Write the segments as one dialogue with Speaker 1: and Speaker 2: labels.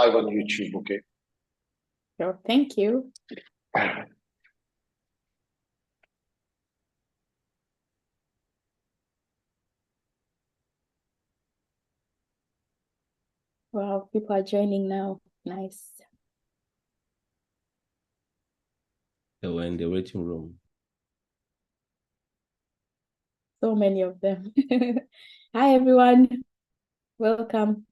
Speaker 1: live on YouTube, okay?
Speaker 2: Sure, thank you. Wow, people are joining now. Nice.
Speaker 3: They were in the waiting room.
Speaker 2: So many of them. Hi, everyone. Welcome.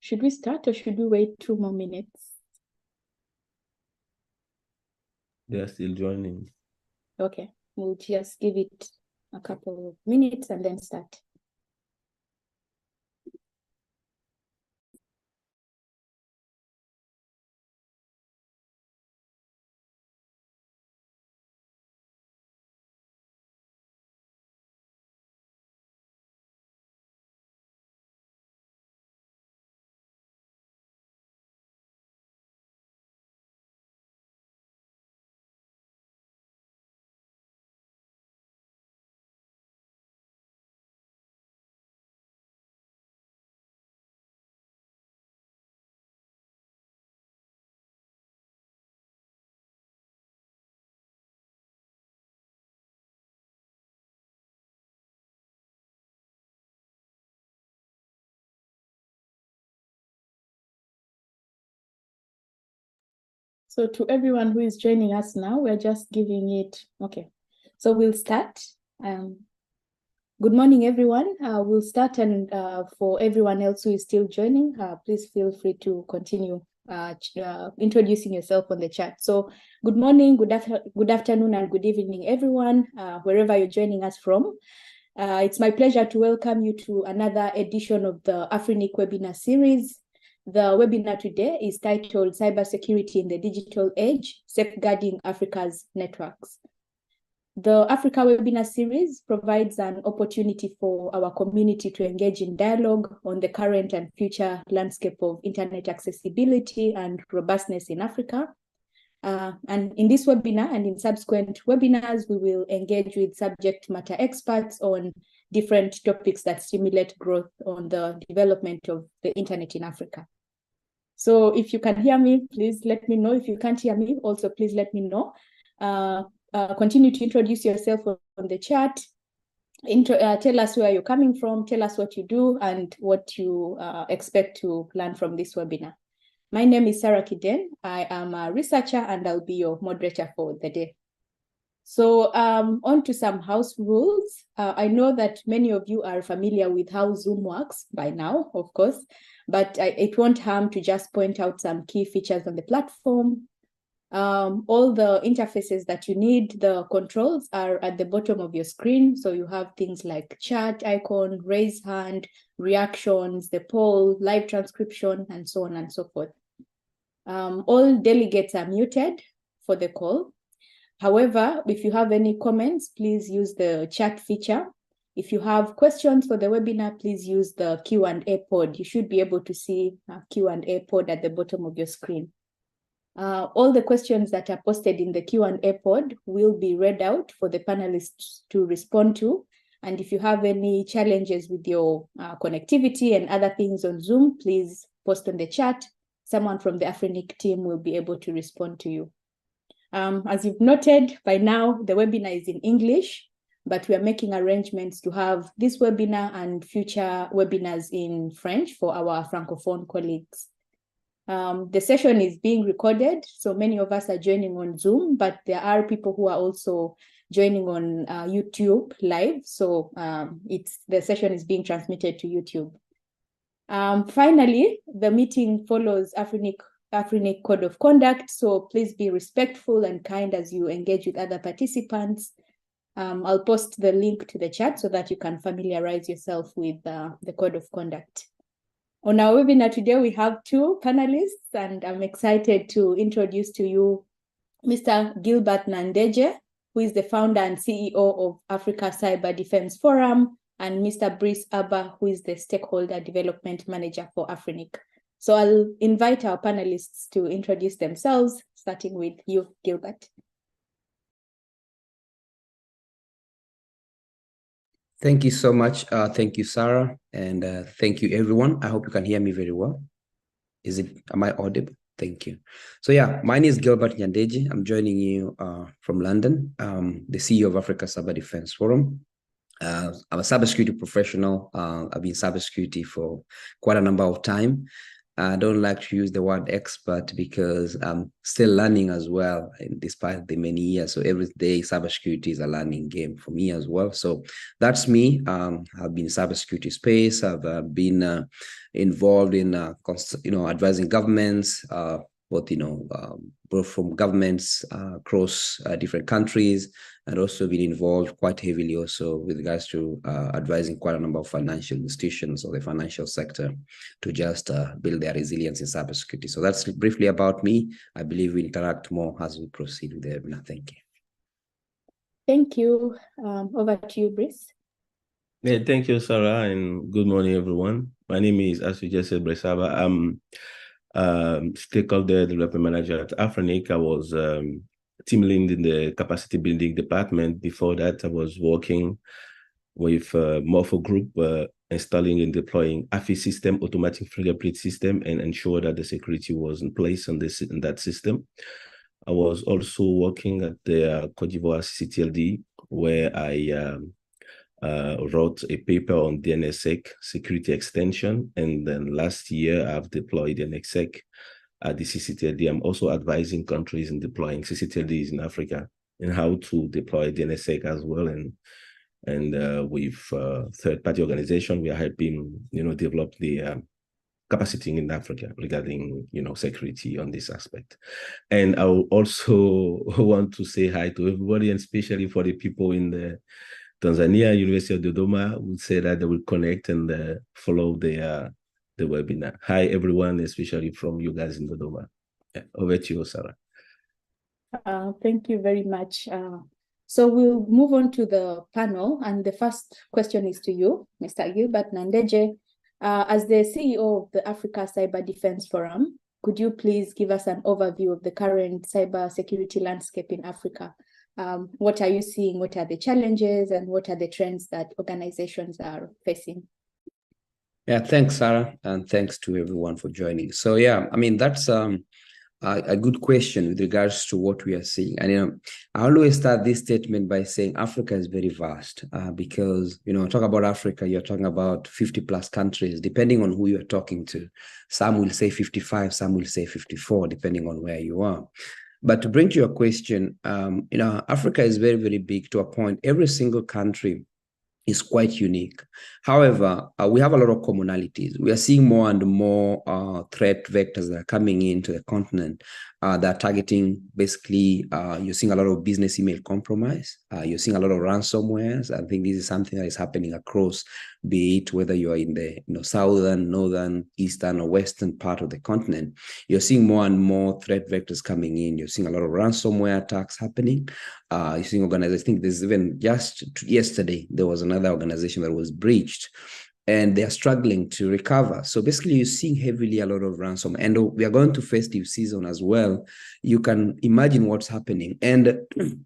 Speaker 2: Should we start or should we wait 2 more minutes?
Speaker 3: They are still joining.
Speaker 2: Okay, we'll just give it a couple of minutes and then start. So to everyone who is joining us now, we're just giving it, okay. So we'll start. Good morning, everyone. We'll start, and for everyone else who is still joining, please feel free to continue introducing yourself on the chat. So good morning, good afternoon, and good evening, everyone, wherever you're joining us from. It's my pleasure to welcome you to another edition of the Afrinic webinar series. The webinar today is titled Cybersecurity in the Digital Age, Safeguarding Africa's Networks. The Africa webinar series provides an opportunity for our community to engage in dialogue on the current and future landscape of internet accessibility and robustness in Africa. And in this webinar and in subsequent webinars, we will engage with subject matter experts on different topics that stimulate growth on the development of the internet in Africa. So if you can hear me, please let me know. If you can't hear me, also please let me know. Continue to introduce yourself on the chat. Tell us where you're coming from, tell us what you do and what you expect to learn from this webinar. My name is Sarah Kiden. I am a researcher and I'll be your moderator for the day. So on to some house rules. I know that many of you are familiar with how Zoom works by now, of course, but it won't harm to just point out some key features on the platform. All the interfaces that you need, the controls are at the bottom of your screen. So you have things like chat icon, raise hand, reactions, the poll, live transcription, and so on and so forth. All delegates are muted for the call. However, if you have any comments, please use the chat feature. If you have questions for the webinar, please use the Q&A pod. You should be able to see a Q&A pod at the bottom of your screen. All the questions that are posted in the Q&A pod will be read out for the panelists to respond to. And if you have any challenges with your connectivity and other things on Zoom, please post on the chat. Someone from the Afrinic team will be able to respond to you. As you've noted, by now, the webinar is in English, but we are making arrangements to have this webinar and future webinars in French for our Francophone colleagues. The session is being recorded, so many of us are joining on Zoom, but there are people who are also joining on YouTube live, so the session is being transmitted to YouTube. Finally, the meeting follows Afrinic Code of Conduct, so please be respectful and kind as you engage with other participants. I'll post the link to the chat so that you can familiarize yourself with the Code of Conduct. On our webinar today, we have two panelists, and I'm excited to introduce to you Mr. Gilbert Nandeje, who is the founder and CEO of Africa Cyber Defense Forum, and Mr. Brice Abba, who is the Stakeholder Development Manager for Afrinic. So I'll invite our panelists to introduce themselves, starting with you, Gilbert.
Speaker 1: Thank you so much. Thank you, Sarah, and thank you, everyone. I hope you can hear me very well. Am I audible? Thank you. So yeah, my name is Gilbert Nyandeji. I'm joining you from London, the CEO of Africa Cyber Defense Forum. I'm a cybersecurity professional. I've been in cybersecurity for quite a number of time. I don't like to use the word expert because I'm still learning as well, despite the many years. So every day, cybersecurity is a learning game for me as well. So that's me. I've been in cybersecurity space. I've been involved in, advising governments, both from governments across different countries, and also been involved quite heavily also with regards to advising quite a number of financial institutions or the financial sector to just build their resilience in cybersecurity. So that's briefly about me. I believe we interact more as we proceed with the webinar. Thank you.
Speaker 2: Thank you. Over to you, Brice.
Speaker 3: Yeah, thank you, Sarah, and good morning, everyone. My name is, as you just said, Brice Abba. I'm Stakeholder Development Manager at Afrinic. I was team lead in the capacity building department. Before that, I was working with Morpho Group, installing and deploying AFI system, automatic fingerprint system, and ensure that the security was in place in that system. I was also working at the Côte d'Ivoire CCTLD, where I wrote a paper on DNSSEC security extension. And then last year, I've deployed DNSSEC at the CCTLD. I'm also advising countries in deploying CCTLDs in Africa and how to deploy DNSSEC as well. And with third-party organization, we are helping, develop the capacity in Africa regarding, security on this aspect. And I also want to say hi to everybody, and especially for the people in the Tanzania, University of Dodoma, would say that they will connect and follow the webinar. Hi, everyone, especially from you guys in Dodoma. Yeah, over to you, Sarah.
Speaker 2: Thank you very much. So we'll move on to the panel. And the first question is to you, Mr. Gilbert Nandeje. As the CEO of the Africa Cyber Defense Forum, could you please give us an overview of the current cybersecurity landscape in Africa? What are you seeing? What are the challenges, and what are the trends that organizations are facing?
Speaker 1: Yeah, thanks, Sarah, and thanks to everyone for joining. So yeah, I mean, that's a good question with regards to what we are seeing. And, I always start this statement by saying Africa is very vast because, talk about Africa, you're talking about 50 plus countries, depending on who you're talking to. Some will say 55, some will say 54, depending on where you are. But to bring to your question, Africa is very, very big to a point. Every single country is quite unique. However, we have a lot of commonalities. We are seeing more and more threat vectors that are coming into the continent that are targeting, basically, you're seeing a lot of business email compromise. You're seeing a lot of ransomwares. I think this is something that is happening across, be it whether you're in the southern, northern, eastern, or western part of the continent. You're seeing more and more threat vectors coming in. You're seeing a lot of ransomware attacks happening. You're seeing organizations. I think there's even just yesterday, there was another organization that was breached, and they are struggling to recover. So basically, you're seeing heavily a lot of ransom. And we are going to festive season as well. You can imagine what's happening. And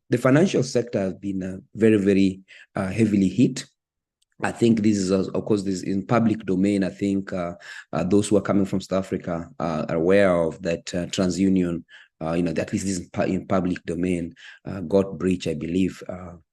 Speaker 1: the financial sector has been very, very heavily hit. I think this is, of course, this is in public domain. I think those who are coming from South Africa are aware of that TransUnion, at least this is in public domain, got breached, I believe,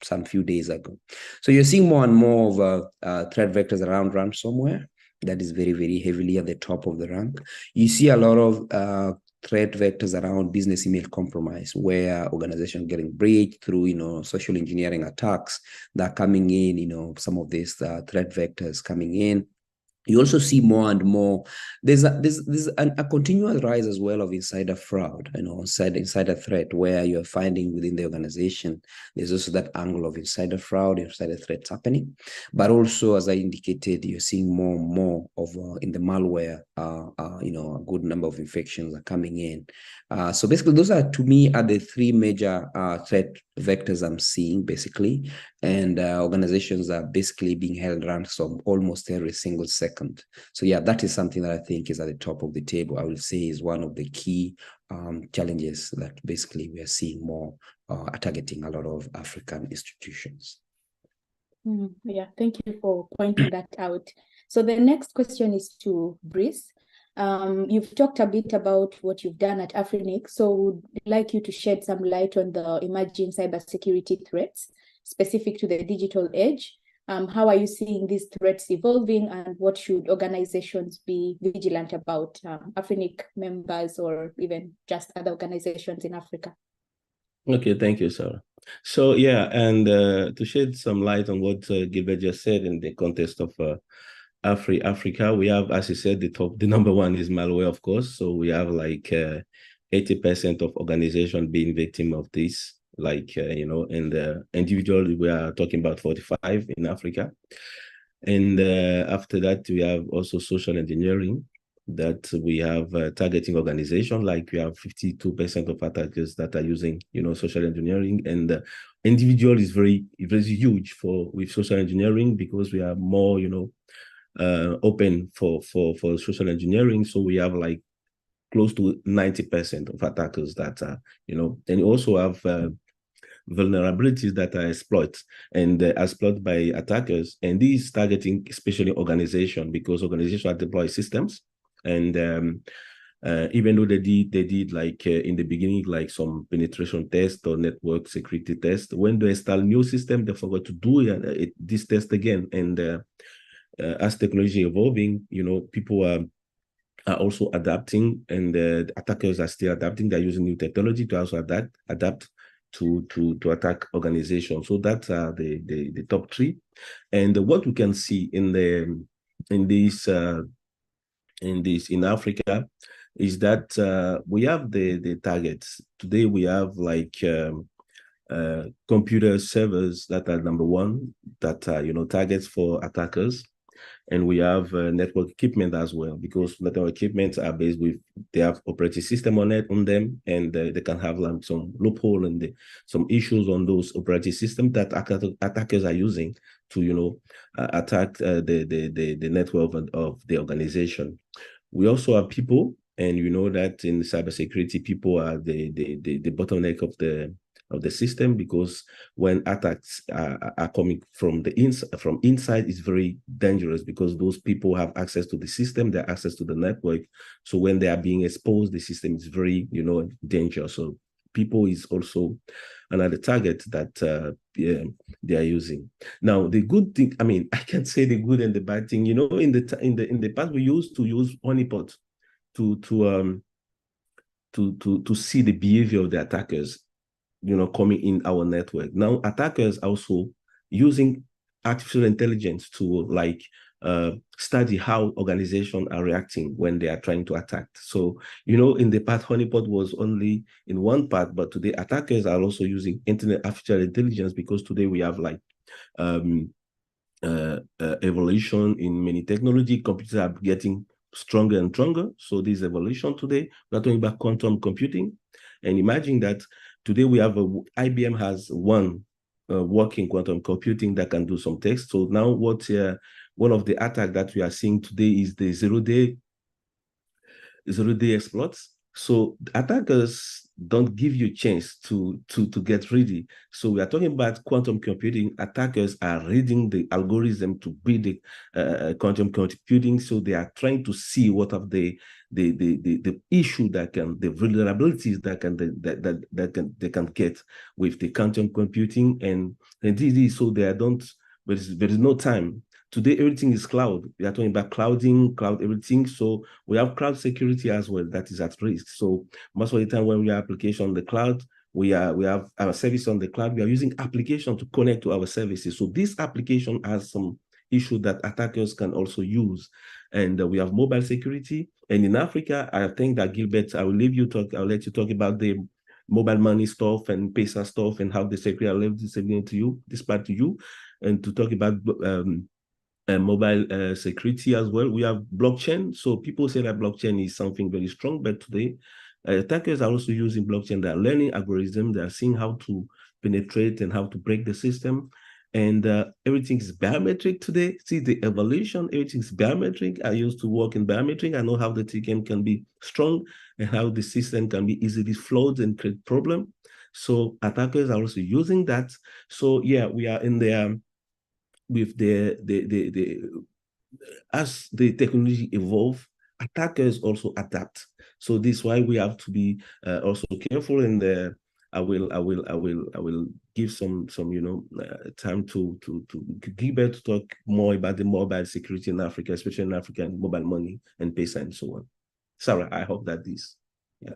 Speaker 1: some few days ago. So you're seeing more and more of threat vectors around ransomware. That is very, very heavily at the top of the rank. You see a lot of threat vectors around business email compromise, where organizations getting breached through, social engineering attacks that are coming in, some of these threat vectors coming in. you also see more and more. There's a continual rise as well of insider fraud, insider threat, where you're finding within the organization, there's also that angle of insider fraud, insider threats happening. But also, as I indicated, you're seeing more and more of in the malware, a good number of infections are coming in. So basically, those are, to me, are the three major threat vectors I'm seeing, basically. And organizations are basically being held ransom almost every single second. So yeah, that is something that I think is at the top of the table. I will say is one of the key challenges that basically we are seeing more targeting a lot of African institutions.
Speaker 2: Yeah, thank you for pointing that out. So the next question is to Brice. You've talked a bit about what you've done at Afrinic, so would like you to shed some light on the emerging cybersecurity threats specific to the digital age. How are you seeing these threats evolving, and what should organizations be vigilant about, Afrinic members or even just other organizations in Africa?
Speaker 3: Okay, thank you, Sarah. So yeah, and to shed some light on what Gilbert just said in the context of Africa, we have, as you said, the number one is malware, of course. So we have like 80% of organizations being victim of this, like, and individually, we are talking about 45 in Africa. And after that, we have also social engineering, that we have targeting organization, like we have 52% of attackers that are using, social engineering, and individual is very huge with social engineering, because we are more, open for social engineering. So we have like close to 90% of attackers that are, and you also have vulnerabilities that are exploited by attackers, and these targeting especially organization, because organizations deploy systems, and even though they did like in the beginning, like some penetration test or network security test, when they install new system, they forgot to do this test again. And as technology evolving, people are also adapting, and attackers are still adapting. They're using new technology to also adapt to attack organizations. So that's the top three. And what we can see in Africa is that we have the targets. Today we have like computer servers that are number one, that are targets for attackers. And we have network equipment as well, because network equipment are they have operating system on them, and they can have like some loophole and some issues on those operating systems that attackers are using to attack the network of the organization. We also have people, and you know that in cybersecurity, people are the bottleneck of the system, because when attacks are coming from inside, it's very dangerous, because those people have access to the system, they have access to the network. So when they are being exposed, the system is very dangerous. So people is also another target that they are using. Now, the good thing, I mean, I can say the good and the bad thing. In the past, we used to use honeypot to see the behavior of the attackers, coming in our network. Now, attackers also using artificial intelligence to study how organizations are reacting when they are trying to attack. So, in the past, honeypot was only in one part, but today attackers are also using internet artificial intelligence, because today we have evolution in many technology. Computers are getting stronger and stronger. So this evolution today, we're talking about quantum computing. And imagine that today we have IBM has one working quantum computing that can do some text. So now one of the attacks that we are seeing today is the zero-day exploits. So attackers don't give you a chance to get ready. So we are talking about quantum computing. Attackers are reading the algorithm to build the quantum computing. So they are trying to see what of the issue the vulnerabilities that they can get with the quantum computing, and this, so there is no time. Today, everything is cloud. We are talking about cloud everything. So we have cloud security as well that is at risk. So most of the time when we have application on the cloud, we have our service on the cloud. We are using application to connect to our services. So this application has some issue that attackers can also use. And we have mobile security. And in Africa, I think that Gilbert, I will leave you talk. I'll let you talk about the mobile money stuff and Pesa stuff and how the security. I'll leave this again to you, this part to you, and to talk about mobile security as well. We have blockchain. So people say that blockchain is something very strong, but today attackers are also using blockchain. They're learning algorithms. They're seeing how to penetrate and how to break the system. And everything is biometric today. See the evolution, everything's biometric. I used to work in biometric. I know how the TKM can be strong and how the system can be easily flawed and create problem. So attackers are also using that. So yeah, we are in there with the as the technology evolve, attackers also adapt. So this is why we have to be also careful. And I will give some time to Gilbert to talk more about the mobile security in Africa, especially in Africa, and mobile money and Pesa and so on. Sarah, I hope that this.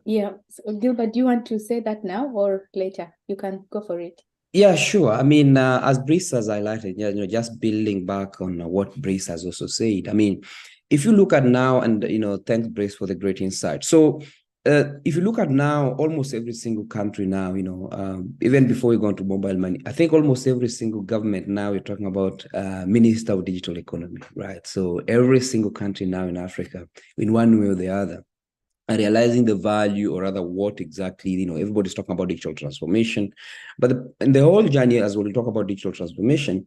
Speaker 2: Yeah. So, Gilbert, do you want to say that now or later? You can go for it.
Speaker 1: Yeah, sure. I mean, as Brice has highlighted, just building back on what Brice has also said. I mean, if you look at now, and thanks Brice for the great insight. So, if you look at now, almost every single country now, even before we go into mobile money, I think almost every single government now, you're talking about Minister of Digital Economy, right? So every single country now in Africa, in one way or the other, and realizing the value, or rather what exactly, everybody's talking about digital transformation. But in the whole journey, as we'll talk about digital transformation,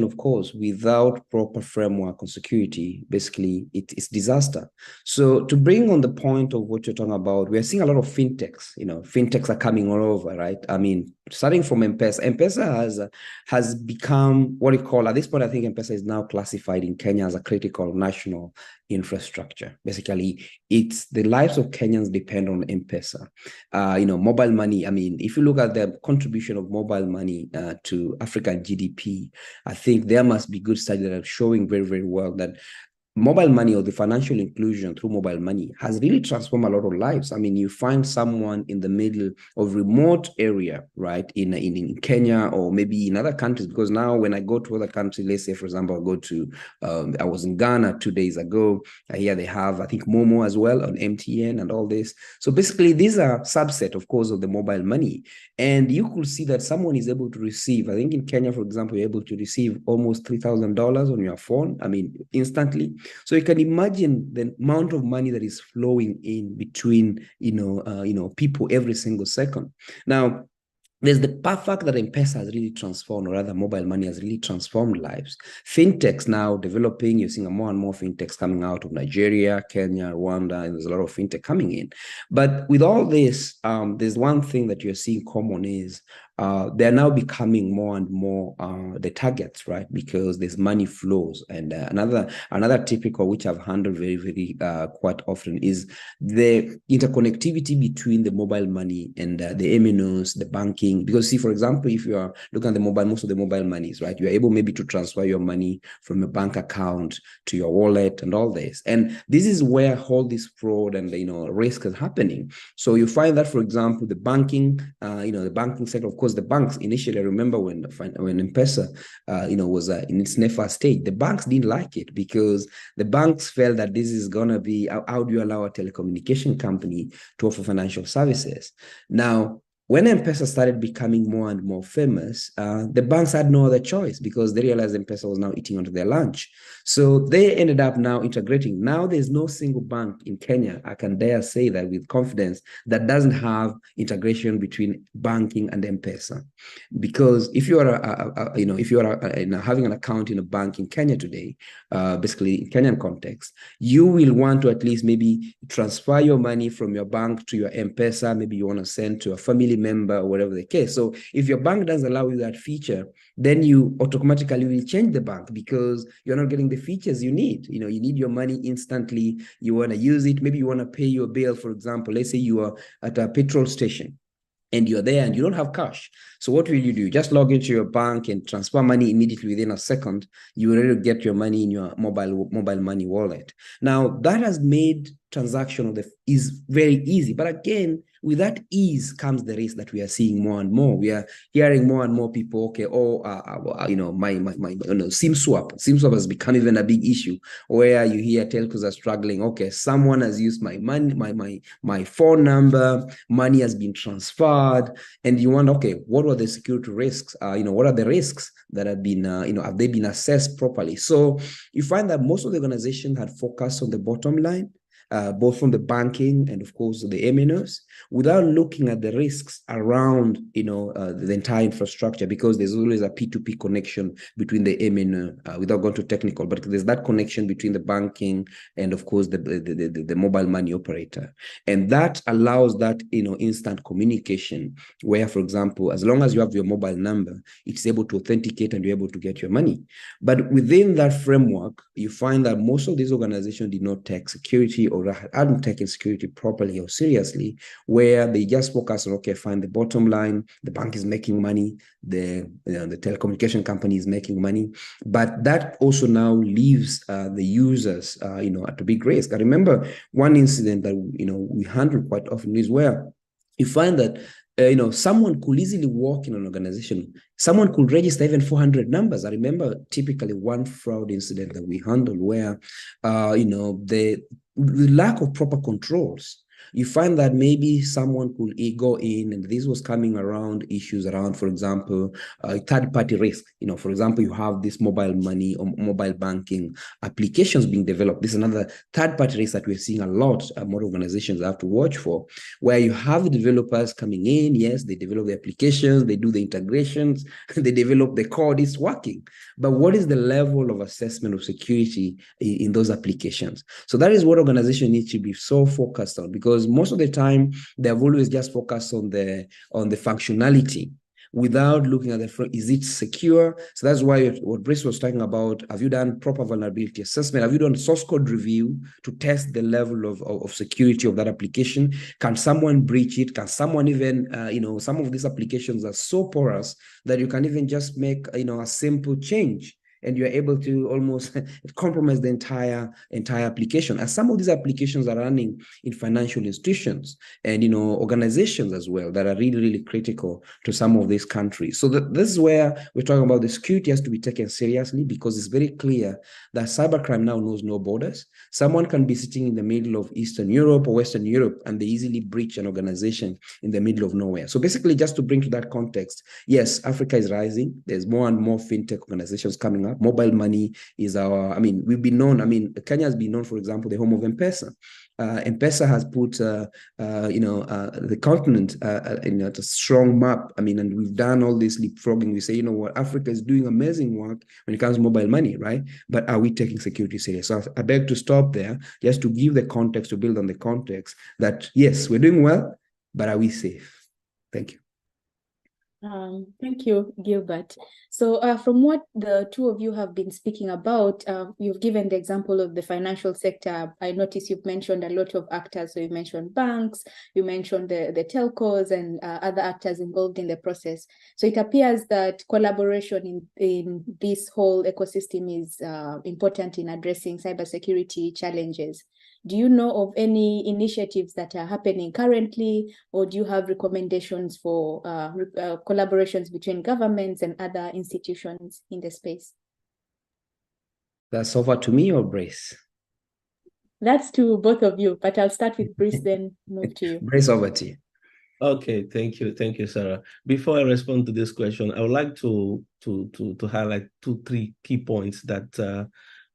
Speaker 1: of course, without proper framework on security, basically it's disaster. So to bring on the point of what you're talking about, we are seeing a lot of fintechs, fintechs are coming all over, right? I mean, starting from M-Pesa has become what you call, at this point, I think M-Pesa is now classified in Kenya as a critical national infrastructure. Basically, it's the lives of Kenyans depend on M-Pesa. Mobile money, I mean, if you look at the contribution of mobile money to African GDP, I think there must be good studies that are showing very, very well that mobile money, or the financial inclusion through mobile money, has really transformed a lot of lives. I mean, you find someone in the middle of remote area, right, in Kenya or maybe in other countries, because now when I go to other countries, let's say, for example, I was in Ghana 2 days ago. Here they have, I think, Momo as well on MTN and all this. So basically, these are subset, of course, of the mobile money. And you could see that someone is able to receive, I think in Kenya, for example, you're able to receive almost $3,000 on your phone, I mean, instantly. So you can imagine the amount of money that is flowing in between, people every single second. Now, there's the fact that M-Pesa has really transformed, or rather mobile money has really transformed lives. Fintechs now developing, you're seeing more and more fintechs coming out of Nigeria, Kenya, Rwanda, and there's a lot of fintech coming in. But with all this, there's one thing that you're seeing common is they're now becoming more and more the targets, right? Because there's money flows. And another typical, which I've handled very, very quite often, is the interconnectivity between the mobile money and the MNOs, the banking. Because see, for example, if you are looking at the mobile, most of the mobile monies, right? You're able maybe to transfer your money from a bank account to your wallet and all this. And this is where all this fraud and, risk is happening. So you find that, for example, the banking, the banking sector, of course, the banks initially, I remember when M-Pesa, was in its NEFA state, the banks didn't like it because the banks felt that this is going to be, how do you allow a telecommunication company to offer financial services? Now, when M-Pesa started becoming more and more famous, the banks had no other choice because they realized M-Pesa was now eating onto their lunch. So they ended up now integrating. Now there's no single bank in Kenya, I can dare say that with confidence, that doesn't have integration between banking and M-Pesa. Because if you are, having an account in a bank in Kenya today, basically in Kenyan context, you will want to at least maybe transfer your money from your bank to your M-Pesa. Maybe you want to send to a family member or whatever the case. So if your bank doesn't allow you that feature, then you automatically will change the bank because you're not getting the features you need. You need your money instantly. You want to use it. Maybe you want to pay your bill, for example. Let's say you are at a petrol station and you're there and you don't have cash. So what will you do? Just log into your bank and transfer money immediately within a second. You will get your money in your mobile money wallet. Now, that has made transaction is very easy. But again, with that ease comes the risk that we are seeing more and more. We are hearing more and more people, okay, SIM swap. SIM swap has become even a big issue where you hear telcos are struggling. Okay, someone has used my money, my phone number, money has been transferred, and you wonder, okay, what were the security risks? What are the risks that have been, have they been assessed properly? So you find that most of the organizations had focused on the bottom line, both from the banking and of course the MNOs, without looking at the risks around the entire infrastructure, because there's always a P2P connection between the MNO, without going to technical, but there's that connection between the banking and of course the mobile money operator. And that allows that instant communication where, for example, as long as you have your mobile number, it's able to authenticate and you're able to get your money. But within that framework, you find that most of these organizations did not take security or hadn't taken security properly or seriously, where they just focus on, okay, fine, the bottom line, the bank is making money, the telecommunication company is making money, but that also now leaves the users, at a big risk. I remember one incident that we handle quite often is where you find that someone could easily walk in an organization. Someone could register even 400 numbers. I remember typically one fraud incident that we handled where, the lack of proper controls, you find that maybe someone could go in, and this was coming around issues around, for example, third-party risk. For example, you have this mobile money or mobile banking applications being developed. This is another third-party risk that we're seeing a lot. More organizations have to watch for, where you have the developers coming in. Yes, they develop the applications, they do the integrations, they develop the code, it's working. But what is the level of assessment of security in those applications? So that is what organizations need to be so focused on, because most of the time they have always just focused on the functionality without looking at the front. Is it secure? So that's why what Brice was talking about, have you done proper vulnerability assessment? Have you done source code review to test the level of security of that application? Can someone breach it? Can someone even, some of these applications are so porous that you can even just make, a simple change, and you're able to almost compromise the entire application. As some of these applications are running in financial institutions and organizations as well that are really, really critical to some of these countries. So this is where we're talking about the security has to be taken seriously, because it's very clear that cybercrime now knows no borders. Someone can be sitting in the middle of Eastern Europe or Western Europe, and they easily breach an organization in the middle of nowhere. So basically, just to bring to that context, yes, Africa is rising. There's more and more fintech organizations coming up. Mobile money is we've been known, Kenya has been known, for example, the home of M-Pesa. M-Pesa has put, the continent in a strong map. And we've done all this leapfrogging. We say, Africa is doing amazing work when it comes to mobile money, right? But are we taking security serious? So I beg to stop there, just to give the context, to build on the context that, yes, we're doing well, but are we safe? Thank you.
Speaker 2: Thank you, Gilbert. So from what the two of you have been speaking about, you've given the example of the financial sector. I noticed you've mentioned a lot of actors. So you mentioned banks, you mentioned the telcos and other actors involved in the process. So it appears that collaboration in this whole ecosystem is important in addressing cybersecurity challenges. Do you know of any initiatives that are happening currently, or do you have recommendations for collaborations between governments and other institutions in the space?
Speaker 1: That's over to me or Brice?
Speaker 2: That's to both of you, but I'll start with Brice, then move to you.
Speaker 1: Brice, over to you.
Speaker 3: Okay, thank you, Sarah. Before I respond to this question, I would like to highlight 2-3 key points that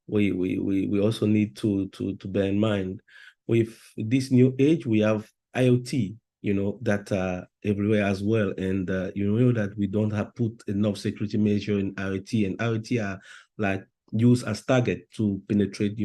Speaker 3: we also need to bear in mind. With this new age, we have IoT, that are everywhere as well, and that we don't have put enough security measure in IoT, and IoT are like used as target to penetrate,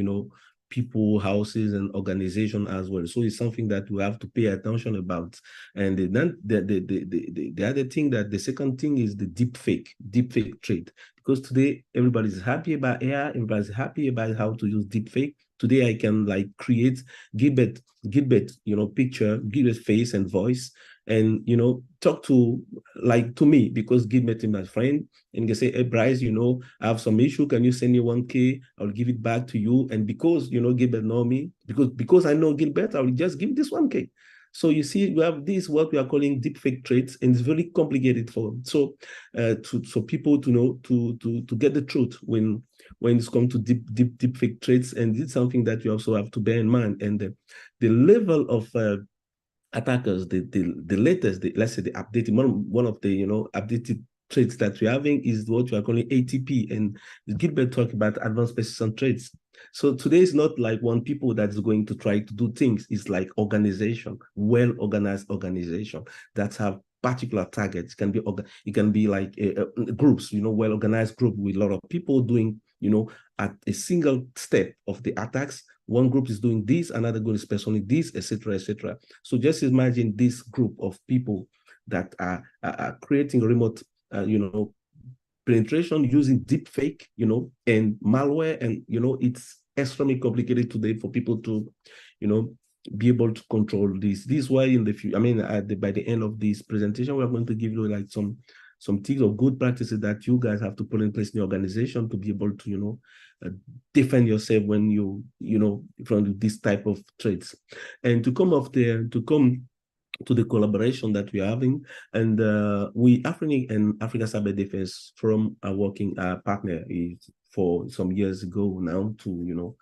Speaker 3: people, houses, and organization as well. So it's something that we have to pay attention about. And then the other thing, the second thing is the deepfake trade. Because today everybody's happy about AI, everybody's happy about how to use deepfake Today I can like create Gilbert, picture, Gilbert's face and voice, and talk to me, because Gilbert is my friend, and can say, hey Bryce, I have some issue. Can you send me 1K? I'll give it back to you. And because Gilbert know me, because I know Gilbert, I will just give this 1K. So you see, we have this what we are calling deepfake trades, and it's very complicated for so people to know to get the truth when it's come to deepfake trades, and it's something that you also have to bear in mind. And the level of attackers, the latest, let's say the updated one of the updated traits that we're having is what we are calling ATP, and Gilbert talked about advanced persistent traits. So today is not like one people that's going to try to do things. It's like organization, well-organized organization that have particular targets. It can be like groups, well-organized group with a lot of people doing, at a single step of the attacks. One group is doing this, another group is personally this, etc., etc. So just imagine this group of people that are creating remote, penetration using deepfake, and malware, and it's extremely complicated today for people to, be able to control this. This is why in the future, by the end of this presentation, we're going to give you like some tips or good practices that you guys have to put in place in your organization to be able to, defend yourself when from this type of threats. And to come to the collaboration that we're having, and we Africa Cyber Defense Forum are working partner is for some years ago now to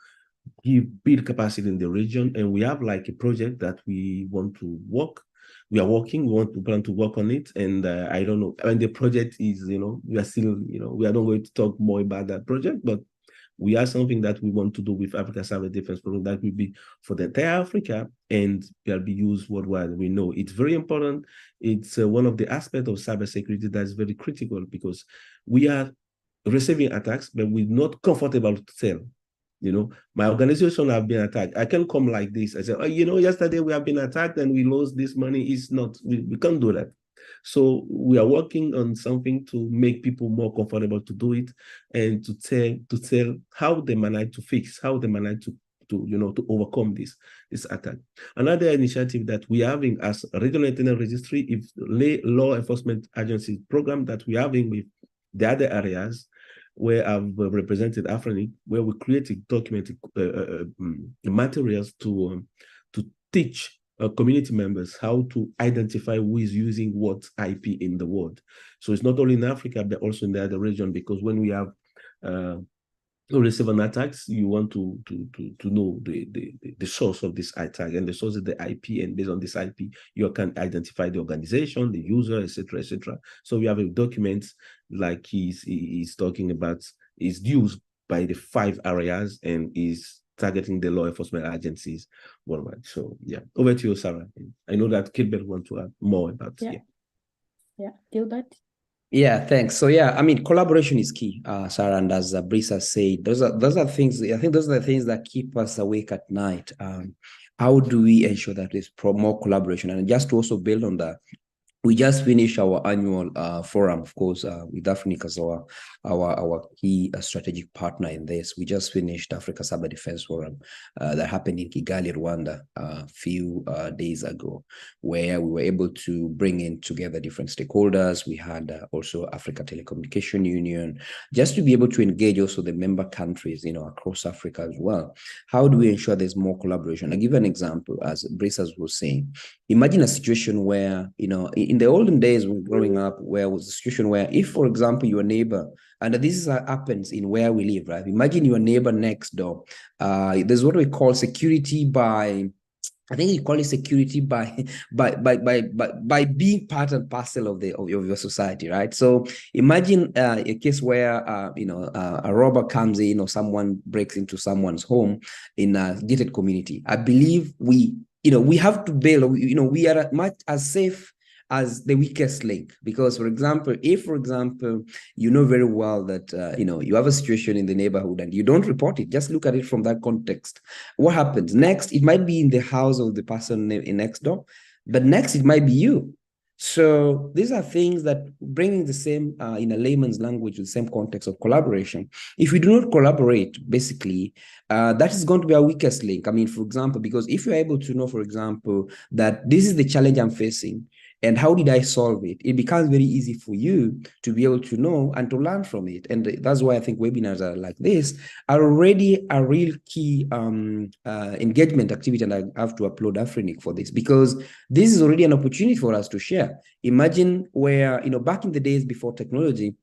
Speaker 3: build capacity in the region, and we have like a project that we want to work. We are working. We want to plan to work on it, and I don't know. And the project is, we are still, we are not going to talk more about that project, but we have something that we want to do with Africa Cyber Defense Program that will be for the entire Africa, and will be used worldwide. We know it's very important. It's one of the aspects of cybersecurity that's very critical, because we are receiving attacks, but we're not comfortable to tell. My organization have been attacked. I can come like this. I say, oh, yesterday we have been attacked and we lost this money. It's not, we can't do that. So we are working on something to make people more comfortable to do it, and to tell how they manage to fix, how they manage to overcome this attack. Another initiative that we are having as a regional internet registry is law enforcement agency program that we are having with the other areas where I've represented Africa, where we created documented materials to teach community members how to identify who is using what IP in the world. So it's not only in Africa, but also in the other region, because when we have receive an attacks, you want to know the source of this attack, and the source is the IP, and based on this IP, you can identify the organization, the user, etc., etc. So we have a document like he's talking about, is used by the 5 areas and is targeting the law enforcement agencies worldwide. So yeah, over to you, Sarah. I know that Gilbert wants to add more about
Speaker 2: Yeah, Gilbert.
Speaker 1: Yeah, thanks. So yeah, collaboration is key, Sarah, and as Brisa said, those are things. I think those are the things that keep us awake at night. How do we ensure that there's more collaboration? And just to also build on that, we just finished our annual forum, of course, with Africa as our key strategic partner in this. We just finished Africa Cyber Defense Forum that happened in Kigali, Rwanda, a few days ago, where we were able to bring in together different stakeholders. We had also Africa Telecommunication Union, just to be able to engage also the member countries, across Africa as well. How do we ensure there's more collaboration? I'll give you an example, as Brisas was saying. Imagine a situation where, in the olden days when growing up, where was a situation where if, for example, your neighbor, and this happens in where we live, right? Imagine your neighbor next door. There's what we call security by, I think you call it security by being part and parcel of your society, right? So imagine a case where a robber comes in, or someone breaks into someone's home in a gated community. I believe we have to build. We are much as safe as the weakest link, because, for example, if, you know very well that you have a situation in the neighborhood and you don't report it, just look at it from that context. What happens next? It might be in the house of the person next door, but next it might be you. So these are things that bringing the same, in a layman's language, the same context of collaboration. If we do not collaborate, basically, that is going to be our weakest link. I mean, for example, because if you're able to know, for example, that this is the challenge I'm facing, and how did I solve it? It becomes very easy for you to be able to know and to learn from it. And that's why I think webinars are like this are already a real key engagement activity. And I have to applaud Afrinic for this, because this is already an opportunity for us to share. Imagine where, back in the days before technology,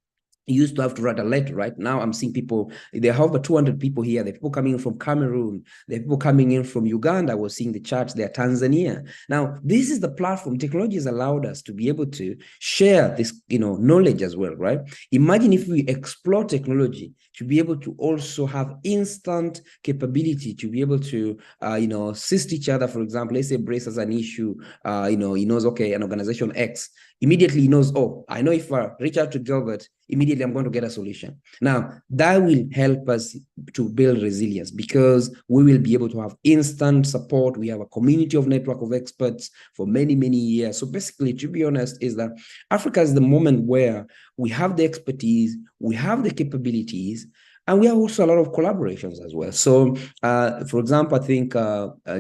Speaker 1: you used to have to write a letter, right? Now I'm seeing people, there are over 200 people here. There are people coming in from Cameroon. There are people coming in from Uganda. I was seeing the charts there, Tanzania. Now, this is the platform. Technology has allowed us to be able to share this, knowledge as well, right? Imagine if we explore technology to be able to also have instant capability to be able to, assist each other. For example, let's say Brace has an issue, he knows, okay, an organization X, immediately he knows, oh, I know if I reach out to Gilbert, immediately I'm going to get a solution. Now, that will help us to build resilience, because we will be able to have instant support. We have a community of network of experts for many, many years. So basically, to be honest, is that Africa is the moment where we have the expertise, we have the capabilities, and we have also a lot of collaborations as well. So, for example, I think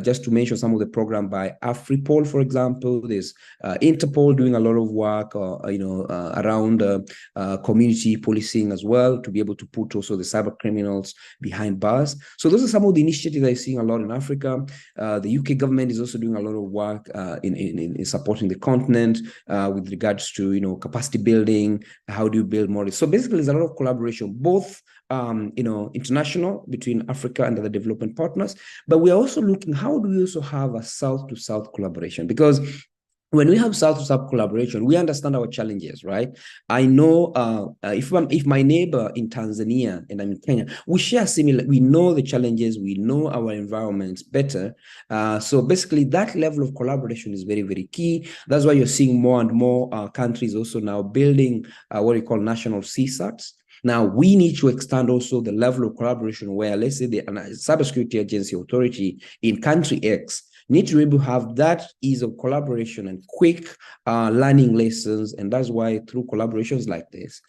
Speaker 1: just to mention some of the program by AfriPol, for example, there's Interpol doing a lot of work, around community policing as well, to be able to put also the cyber criminals behind bars. So those are some of the initiatives I'm seeing a lot in Africa. The UK government is also doing a lot of work in supporting the continent with regards to capacity building. How do you build more? So basically, there's a lot of collaboration, both international between Africa and other development partners, but we're also looking, how do we also have a South-to-South collaboration? Because when we have South-to-South collaboration, we understand our challenges, right? I know if my neighbor in Tanzania and I'm in Kenya, we share similar, we know the challenges, we know our environments better. So basically, that level of collaboration is very, very key. That's why you're seeing more and more countries also now building what we call national CSATs. Now, we need to extend also the level of collaboration where, let's say, the Cybersecurity Agency Authority in country X need to be able to have that ease of collaboration and quick learning lessons. And that's why through collaborations like this,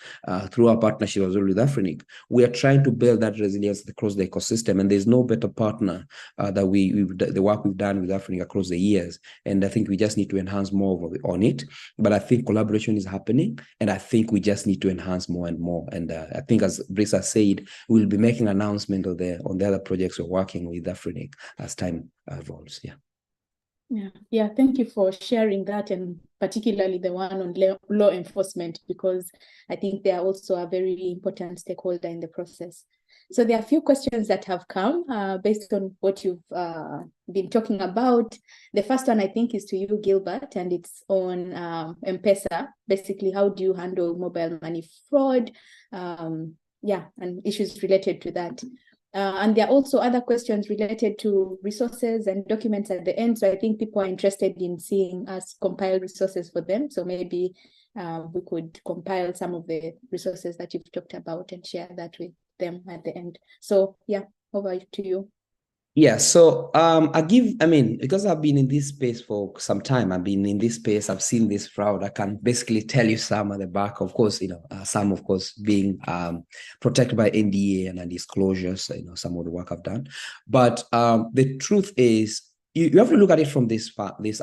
Speaker 1: through our partnership as well with Afrinic, we are trying to build that resilience across the ecosystem. And there's no better partner that the work we've done with Afrinic across the years. And I think we just need to enhance more on it. But I think collaboration is happening, and I think we just need to enhance more and more. And I think, as Brisa said, we'll be making an announcement on the other projects we're working with Afrinic as time evolves.
Speaker 2: Yeah, thank you for sharing that, and particularly the one on law enforcement, because I think they are also a very important stakeholder in the process. So there are a few questions that have come based on what you've been talking about. The first one, I think, is to you, Gilbert, and it's on M-Pesa. Basically, how do you handle mobile money fraud? And issues related to that. And there are also other questions related to resources and documents at the end. So I think people are interested in seeing us compile resources for them. So maybe we could compile some of the resources that you've talked about and share that with them at the end. So yeah, over to you.
Speaker 1: Yeah, so because I've been in this space for some time, I've seen this fraud. I can basically tell you some at the back, of course, some, of course, being protected by NDA and disclosures, some of the work I've done. But the truth is, you have to look at it from this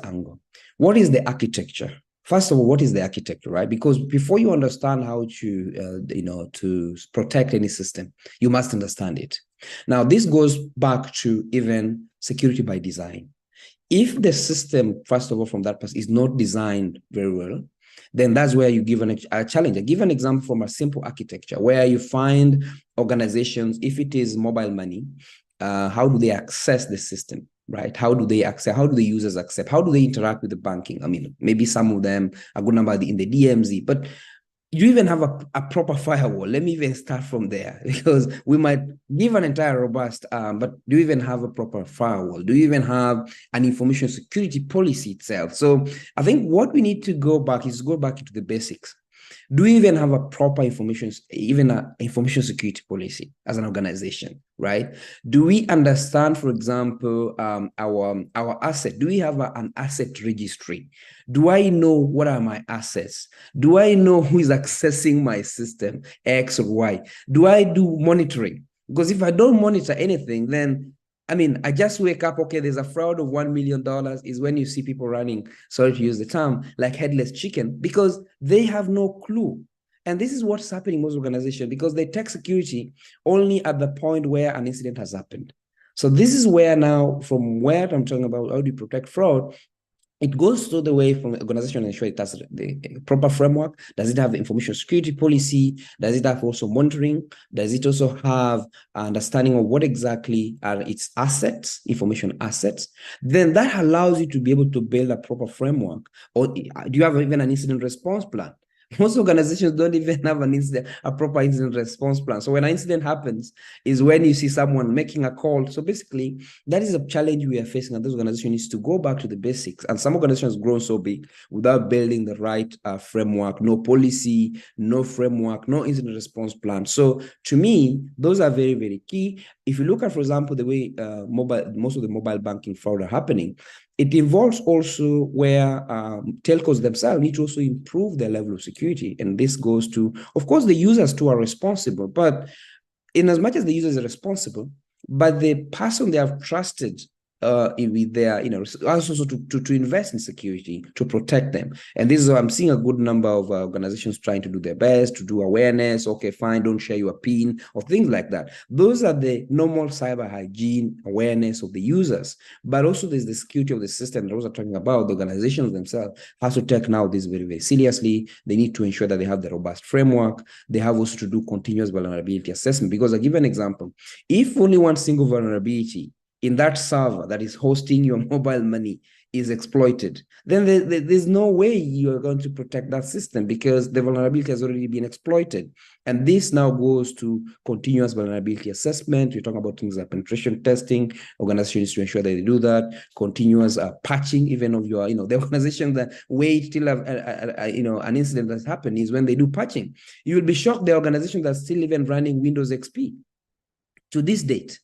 Speaker 1: angle. What is the architecture? First of all, what is the architecture, right? Because before you understand how to protect any system, you must understand it. Now, this goes back to even security by design. If the system, first of all, from that perspective, is not designed very well, then that's where you give a challenge. I give an example from a simple architecture where you find organizations, if it is mobile money, how do they access the system? Right? How do they access? How do the users accept? How do they interact with the banking? I mean, maybe some of them, a good number in the DMZ, but you even have a proper firewall. Let me even start from there, because we might give an entire robust, but do you even have a proper firewall? Do you even have an information security policy itself? So I think what we need to go back into the basics. Do we even have a proper information security policy as an organization, right? Do we understand, for example, our asset? Do we have an asset registry? Do I know what are my assets? Do I know who is accessing my system, X or Y? Do I do monitoring? Because if I don't monitor anything, then I mean, I just wake up, okay, there's a fraud of $1 million is when you see people running, sorry to use the term, like headless chicken, because they have no clue. And this is what's happening in most organizations, because they take security only at the point where an incident has happened. So this is where now, from where I'm talking about how do you protect fraud, it goes through the way from organization ensure it has the proper framework. Does it have the information security policy? Does it have also monitoring? Does it also have understanding of what exactly are its assets, information assets? Then that allows you to be able to build a proper framework. Or do you have even an incident response plan? Most organizations don't even have a proper incident response plan. So when an incident happens is when you see someone making a call. So basically, that is a challenge we are facing, and this organization needs to go back to the basics. And some organizations grown so big without building the right framework, no policy, no framework, no incident response plan. So to me, those are very, very key. If you look at, for example, the way most of the mobile banking fraud are happening, it involves also where telcos themselves need to also improve their level of security. And this goes to, of course, the users too are responsible, but in as much as the users are responsible, but the person they have trusted with their, also to invest in security, to protect them. And this is, I'm seeing a good number of organizations trying to do their best, to do awareness. Okay, fine, don't share your PIN or things like that. Those are the normal cyber hygiene awareness of the users. But also there's the security of the system that I was talking about. The organizations themselves have to take now this very, very seriously. They need to ensure that they have the robust framework. They have also to do continuous vulnerability assessment. Because I'll give an example. If only one single vulnerability in that server that is hosting your mobile money is exploited, then there's no way you're going to protect that system, because the vulnerability has already been exploited. And this now goes to continuous vulnerability assessment. You're talking about things like penetration testing. Organizations to ensure that they do that. Continuous patching, even of your, the organization that wait till an incident that's happened is when they do patching. You will be shocked the organization that's still even running Windows XP to this date.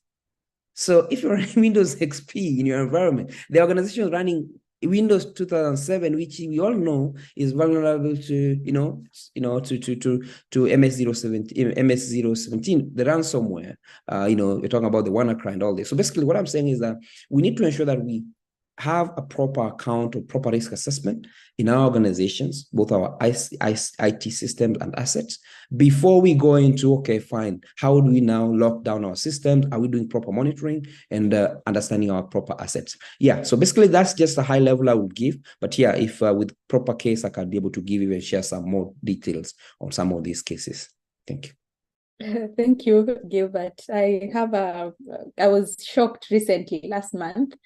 Speaker 1: So if you're running Windows XP in your environment, the organization is running Windows 2007, which we all know is vulnerable to, to MS-017, the ransomware. We're talking about the WannaCry and all this. So basically what I'm saying is that we need to ensure that we have a proper account or proper risk assessment in our organizations, both our IT systems and assets, before we go into, okay, fine, how do we now lock down our systems? Are we doing proper monitoring and understanding our proper assets? Yeah, so basically that's just a high level I would give. But yeah, if with proper case, I can be able to give even share some more details on some of these cases. Thank you.
Speaker 2: Thank you, Gilbert. I was shocked recently, last month.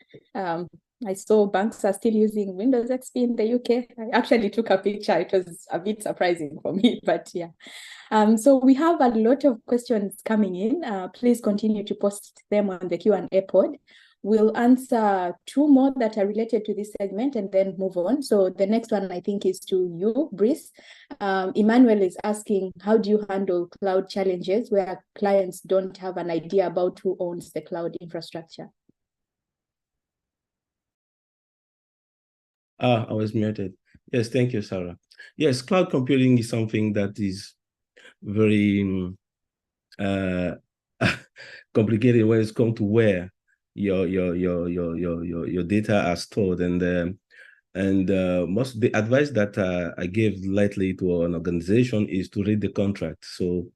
Speaker 2: I saw banks are still using Windows XP in the UK. I actually took a picture. It was a bit surprising for me, but yeah. So we have a lot of questions coming in. Please continue to post them on the Q&A pod. We'll answer two more that are related to this segment and then move on. So the next one, I think, is to you, Brice. Emmanuel is asking, how do you handle cloud challenges where clients don't have an idea about who owns the cloud infrastructure?
Speaker 3: I was muted. Yes, thank you, Sarah. Yes, cloud computing is something that is very complicated when it's come to where your data are stored. And most the advice that I gave lightly to an organization is to read the contract. So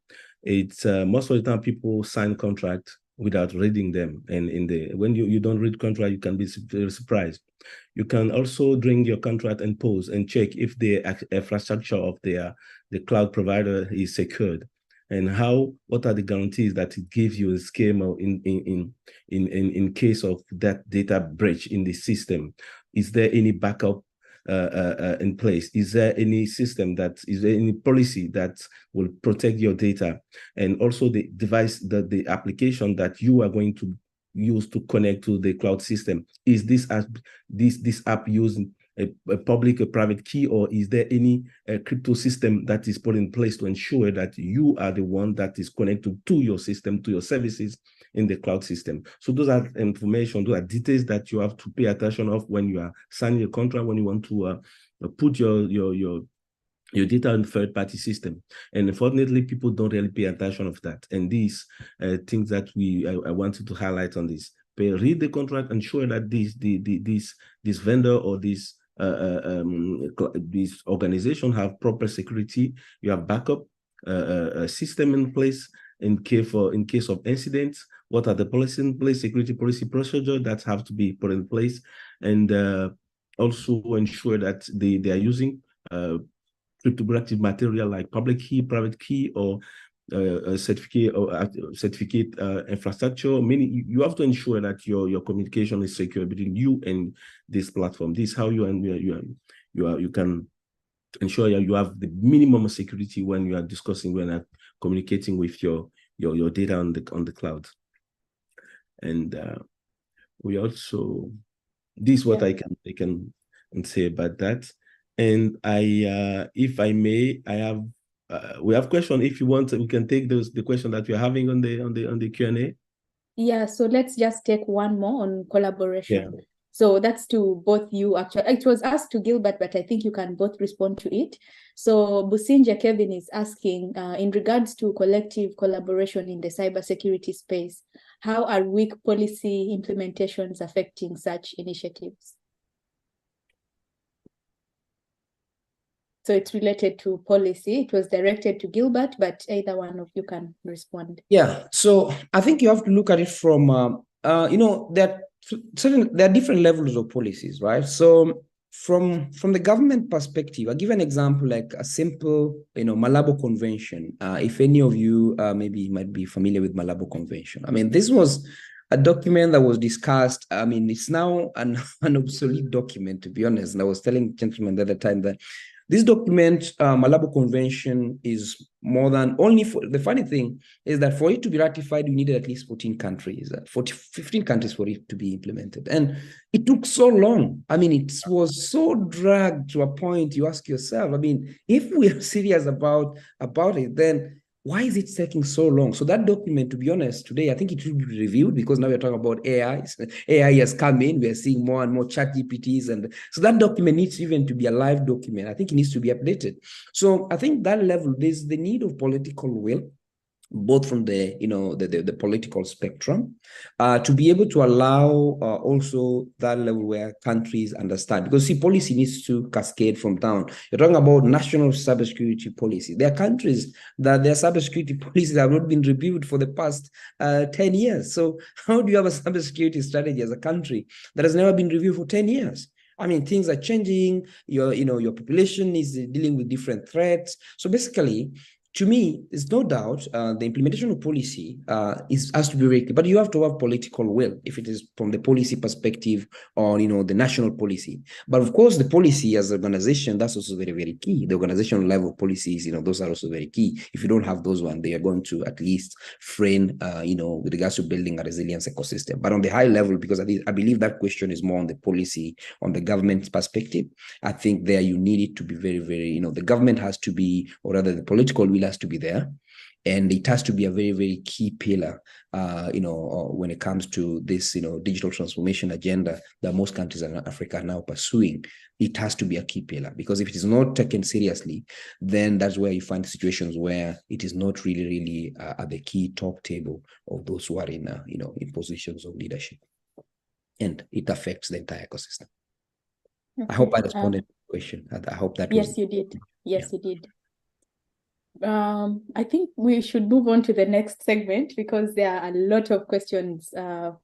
Speaker 3: it's most of the time people sign contract without reading them, and when you don't read contract, you can be very surprised. You can also during your contract and pause and check if the infrastructure of the cloud provider is secured, and what are the guarantees that it gives you a schema in case of that data breach in the system. Is there any backup in place? Is there any is there any policy that will protect your data? And also the device, the application that you are going to use to connect to the cloud system, is this app using a public, a private key, or is there any crypto system that is put in place to ensure that you are the one that is connected to your system, to your services in the cloud system? So those are information, those are details that you have to pay attention of when you are signing a contract, when you want to put your data in third-party system. And unfortunately, people don't really pay attention of that. And these things that I wanted to highlight on this. Read the contract, ensure that this vendor or this organization have proper security. You have backup system in place in case of incidents. What are the policy in place, security policy procedure that have to be put in place, and also ensure that they are using cryptographic material like public key, private key, or certificate infrastructure. You have to ensure that your communication is secure between you and this platform. This is how you can ensure you have the minimum security when you are discussing, when you are communicating with your data on the cloud. And we also, this is what I can say about that. And if I may, we have questions. If you want, we can take the question that we're having on the Q&A.
Speaker 2: Yeah, so let's just take one more on collaboration.
Speaker 3: Yeah.
Speaker 2: So that's to both you, actually. It was asked to Gilbert, but I think you can both respond to it. So Businja Kevin is asking, in regards to collective collaboration in the cybersecurity space, how are weak policy implementations affecting such initiatives? So it's related to policy. It was directed to Gilbert, but either one of you can respond.
Speaker 1: Yeah, so I think you have to look at it from, there are different levels of policies, right? So from the government perspective, I'll give an example, like a simple, Malabo Convention. If any of you maybe might be familiar with Malabo Convention. I mean, this was a document that was discussed. I mean, it's now an obsolete document, to be honest. And I was telling gentlemen the other time that this document, Malabo Convention, is more than only for, the funny thing is that for it to be ratified, we needed at least 14 countries, 15 countries for it to be implemented. And it took so long. I mean, it was so dragged to a point you ask yourself, I mean, if we are serious about it, then why is it taking so long? So that document, to be honest, today, I think it should be reviewed, because now we're talking about AI. AI has come in. We are seeing more and more chat GPTs. And so that document needs even to be a live document. I think it needs to be updated. So I think that level, there's the need of political will, both from the the political spectrum, to be able to allow also that level where countries understand, because see, policy needs to cascade from down. You're talking about national cybersecurity policy. There are countries that their cybersecurity policies have not been reviewed for the past 10 years. So how do you have a cybersecurity strategy as a country that has never been reviewed for 10 years? I mean, things are changing. Your population is dealing with different threats. So basically, to me, there's no doubt the implementation of policy has to be very clear, but you have to have political will if it is from the policy perspective or the national policy. But of course, the policy as an organization, that's also very, very key. The organizational level policies, those are also very key. If you don't have those ones, they are going to at least frame, with regards to building a resilience ecosystem. But on the high level, because I believe that question is more on the policy, on the government perspective, I think there you need it to be very, very, the government has to be, or rather the political will has to be there, and it has to be a very, very key pillar when it comes to this digital transformation agenda that most countries in Africa are now pursuing. It has to be a key pillar, because if it is not taken seriously, then that's where you find situations where it is not really at the key top table of those who are in positions of leadership, and it affects the entire ecosystem. Okay. I hope I responded to the question. I hope that
Speaker 2: yes, you did. Yes, you did. I think we should move on to the next segment, because there are a lot of questions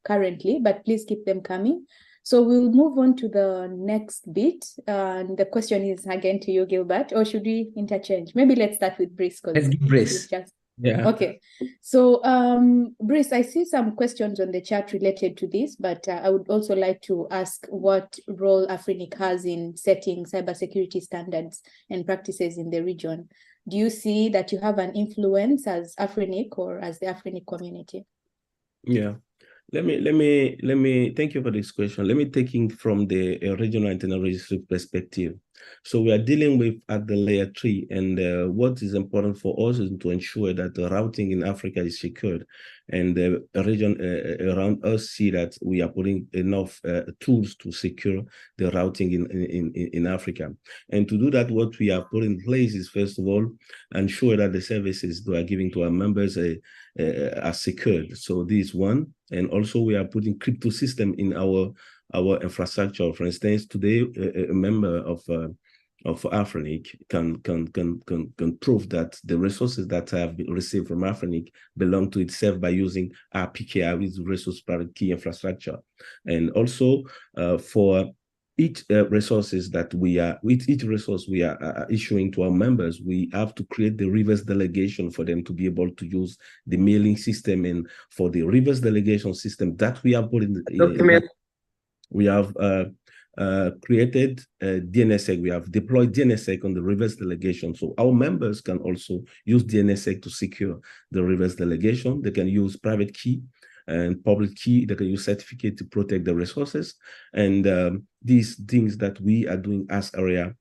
Speaker 2: currently, but please keep them coming. So we'll move on to the next bit. The question is again to you, Gilbert, or should we interchange? Maybe let's start with Brice.
Speaker 1: Let's do Brice.
Speaker 2: Yeah. Okay. So, Brice, I see some questions on the chat related to this, but I would also like to ask what role Afrinic has in setting cybersecurity standards and practices in the region. Do you see that you have an influence as Afrinic or as the Afrinic community?
Speaker 3: Yeah. Let me thank you for this question. Let me take it from the regional antenna registry perspective. So we are dealing with at the layer 3, and what is important for us is to ensure that the routing in Africa is secured, and the region around us see that we are putting enough tools to secure the routing in Africa. And to do that, what we have put in place is, first of all, ensure that the services we are giving to our members are secured. So this is one. And also we are putting crypto system in our infrastructure. For instance, today a member of Afrinic can prove that the resources that have been received from Afrinic belong to itself by using our PKI, with resource private key infrastructure. And also for each resources that we are, with each resource we are issuing to our members, we have to create the reverse delegation for them to be able to use the mailing system. And for the reverse delegation system that we have put in the document, we have created DNSSEC. We have deployed DNSSEC on the reverse delegation. So our members can also use DNSSEC to secure the reverse delegation. They can use private key and public key. They can use certificate to protect the resources. And these things that we are doing as area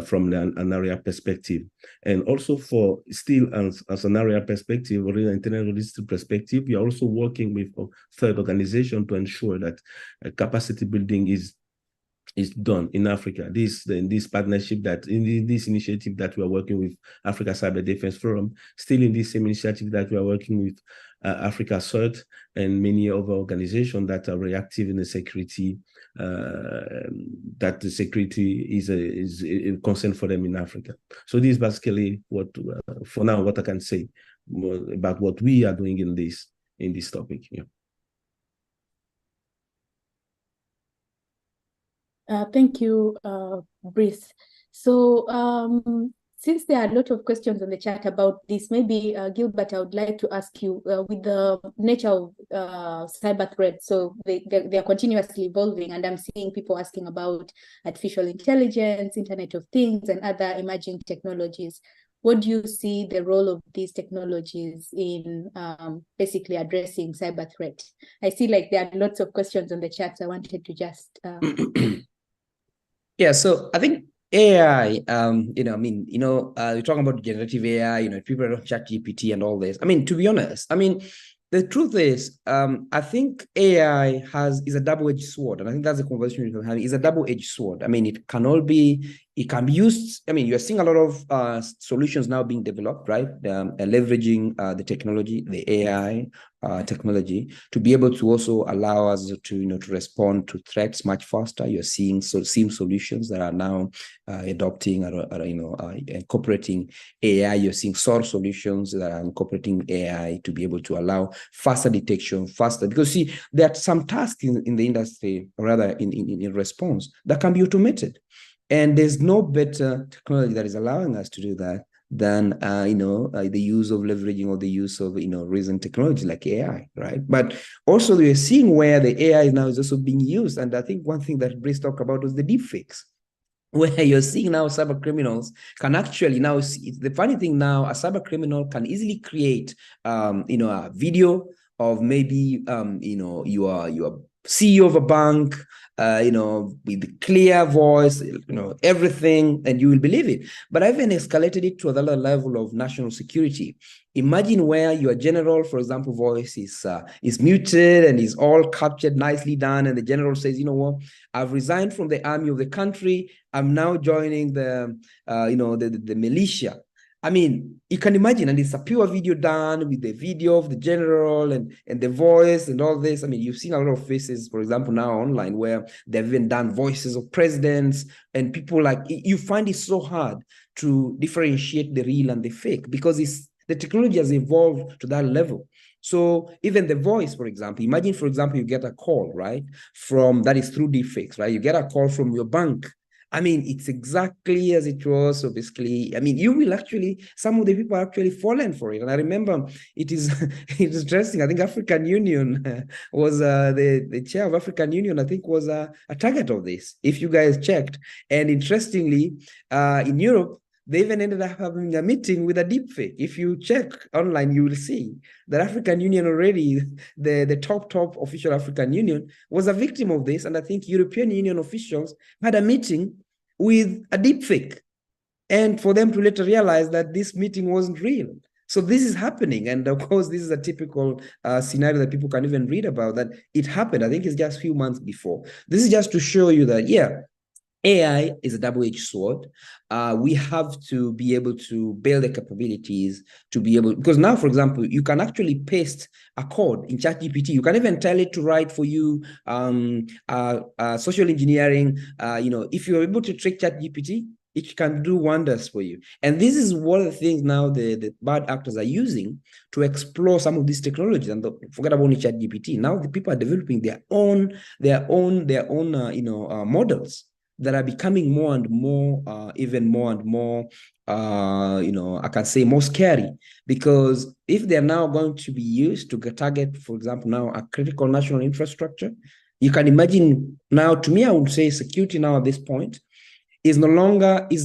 Speaker 3: from an area perspective. And also for still as an area perspective, or an internet registry perspective, we are also working with a third organization to ensure that capacity building is done in Africa. This partnership, that in this initiative that we are working with Africa Cyber Defense Forum, still in this same initiative that we are working with Africa CERT and many other organizations that are reactive in the security, that the security is a concern for them in Africa. So this is basically what, for now, what I can say about what we are doing in this topic. Yeah.
Speaker 2: Thank you, Brice. So since there are a lot of questions on the chat about this, maybe Gilbert, I would like to ask you, with the nature of cyber threats, so they are continuously evolving, and I'm seeing people asking about artificial intelligence, Internet of Things, and other emerging technologies. What do you see the role of these technologies in basically addressing cyber threat? I see like there are lots of questions on the chat, so I wanted to just...
Speaker 1: Yeah, so I think AI, you're talking about generative AI, people are on ChatGPT and all this. I mean, to be honest, the truth is, I think AI is a double-edged sword, and I think that's the conversation we can have. It's a double-edged sword. I mean, it can be used. I mean, you're seeing a lot of solutions now being developed, right? Leveraging the technology, the AI technology, to be able to also allow us to respond to threats much faster. You're seeing solutions that are now adopting incorporating AI. You're seeing SOAR solutions that are incorporating AI to be able to allow faster detection, because see, there are some tasks in the industry, or rather in response, that can be automated. And there's no better technology that is allowing us to do that than the use of leveraging, or the use of recent technology like AI, right? But also we're seeing where the AI now is also being used, and I think one thing that Brice talked about was the deepfakes, where you're seeing now cyber criminals can actually now see. The funny thing now, a cyber criminal can easily create a video of maybe you are CEO of a bank, with clear voice, everything, and you will believe it. But I've even escalated it to another level of national security. Imagine where your general, for example, voice is muted and is all captured, nicely done, and the general says, you know what, I've resigned from the army of the country. I'm now joining the militia. I mean, you can imagine, and it's a pure video done with the video of the general and the voice and all this. I mean, you've seen a lot of faces, for example, now online, where they've even done voices of presidents, and people you find it so hard to differentiate the real and the fake, because the technology has evolved to that level. So even the voice, for example, imagine, for example, you get a call, right, that is through deepfakes, right? You get a call from your bank. I mean, it's exactly as it was. So basically, I mean, you will actually, some of the people are actually fallen for it. And I remember it's interesting. I think African Union was the chair of African Union, I think, was a target of this, if you guys checked. And interestingly, in Europe, they even ended up having a meeting with a deepfake. If you check online, you will see that African Union already, the top official African Union was a victim of this. And I think European Union officials had a meeting with a deepfake, and for them to later realize that this meeting wasn't real. So this is happening. And of course, this is a typical scenario that people can even read about, that it happened. I think it's just a few months before. This is just to show you that, yeah, AI is a double-edged sword. We have to be able to build the capabilities to be able, because now, for example, you can actually paste a code in ChatGPT. You can even tell it to write for you social engineering. If you're able to trick ChatGPT, it can do wonders for you. And this is one of the things now the bad actors are using to explore some of these technologies. And forget about ChatGPT. Now the people are developing their own models that are becoming more and more, even more and more, I can say more scary, because if they're now going to be used to target, for example, now a critical national infrastructure, you can imagine now, to me, I would say security now at this point is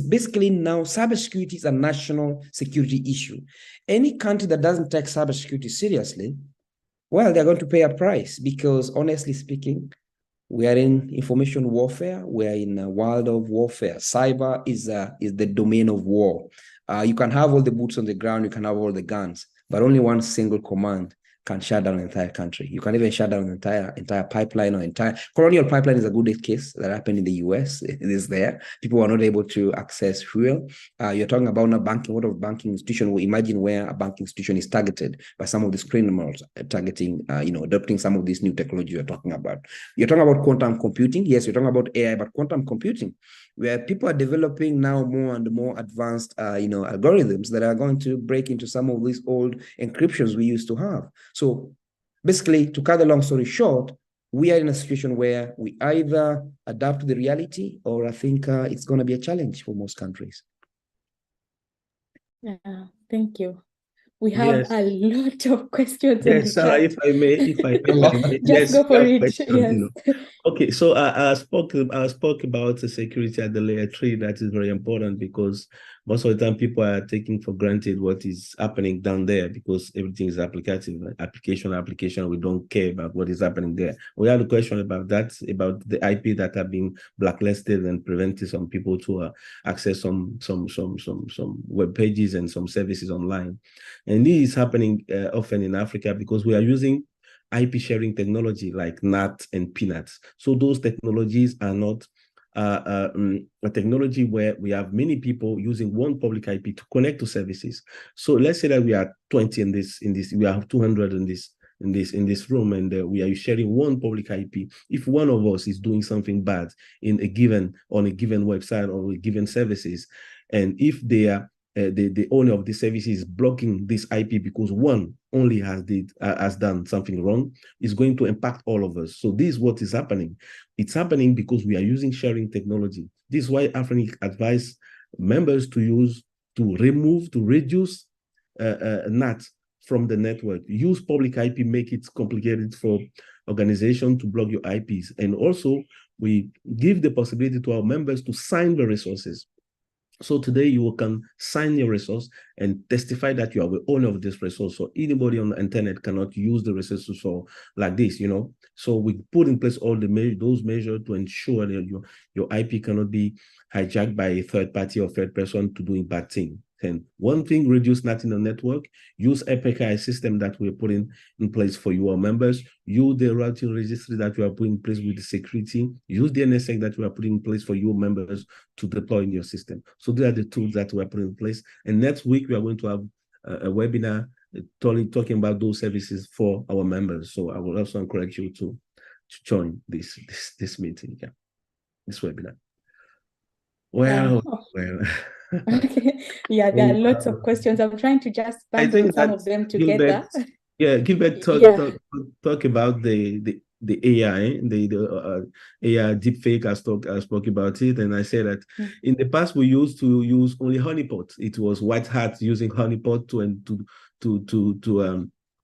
Speaker 1: basically now cybersecurity is a national security issue. Any country that doesn't take cybersecurity seriously, well, they're going to pay a price, because honestly speaking, we are in information warfare. We are in a world of warfare. Cyber is the domain of war. You can have all the boots on the ground, you can have all the guns, but only one single command can shut down an entire country. You can even shut down an entire pipeline or entire colonial pipeline is a good case that happened in the US. It is there. People were not able to access fuel. You're talking about now banking. What of banking institution? Well, imagine where a banking institution is targeted by some of these criminals targeting, adopting some of these new technology you're talking about. You're talking about quantum computing. Yes, you're talking about AI, but quantum computing, where people are developing now more and more advanced, algorithms that are going to break into some of these old encryptions we used to have. So basically, to cut the long story short, we are in a situation where we either adapt to the reality, or I think it's going to be a challenge for most countries.
Speaker 2: Yeah, thank you. We have
Speaker 3: Yes.
Speaker 2: a lot of questions in the
Speaker 3: Sarah,
Speaker 2: chat.
Speaker 3: if I may,
Speaker 2: Just
Speaker 3: yes,
Speaker 2: go for it.
Speaker 3: question,
Speaker 2: Yes.
Speaker 3: Okay, so I spoke about the security at the layer 3. That is very important, because most of the time people are taking for granted what is happening down there, because everything is application. We don't care about what is happening there. We had a question about that, about the IP that have been blacklisted and prevented some people to access some web pages and some services online. And this is happening often in Africa, because we are using IP sharing technology like NAT and PNAT. So those technologies are not a technology where we have many people using one public IP to connect to services. So let's say that we are 20 in this, we have 200 in this room, and we are sharing one public IP. If one of us is doing something bad on a given website or a given services, and if they are the owner of the service is blocking this IP because one only has done something wrong, is going to impact all of us. So this is what is happening. It's happening because we are using sharing technology. This is why Afrinic advise members to reduce NAT from the network. Use public IP, make it complicated for organization to block your IPs. And also, we give the possibility to our members to sign the resources. So today you can sign your resource and testify that you are the owner of this resource. So anybody on the internet cannot use the resources for like this, So we put in place all those measures to ensure that your IP cannot be hijacked by a third party or third person to doing bad thing. And one thing, reduce NAT in the network, use API system that we're putting in place for your members, use the routing registry that we are putting in place with the security, use the NSX that we are putting in place for your members to deploy in your system. So these are the tools that we are putting in place. And next week, we are going to have a webinar talking about those services for our members. So I will also encourage you to join this meeting, this webinar. Well.
Speaker 2: Okay. Yeah, there are lots of questions. I'm trying to just bundle some of them together.
Speaker 3: Gilbert talk about the AI, the AI deepfake. I spoke about it, and I said that in the past we used to use only honeypot. It was white hat using honeypot to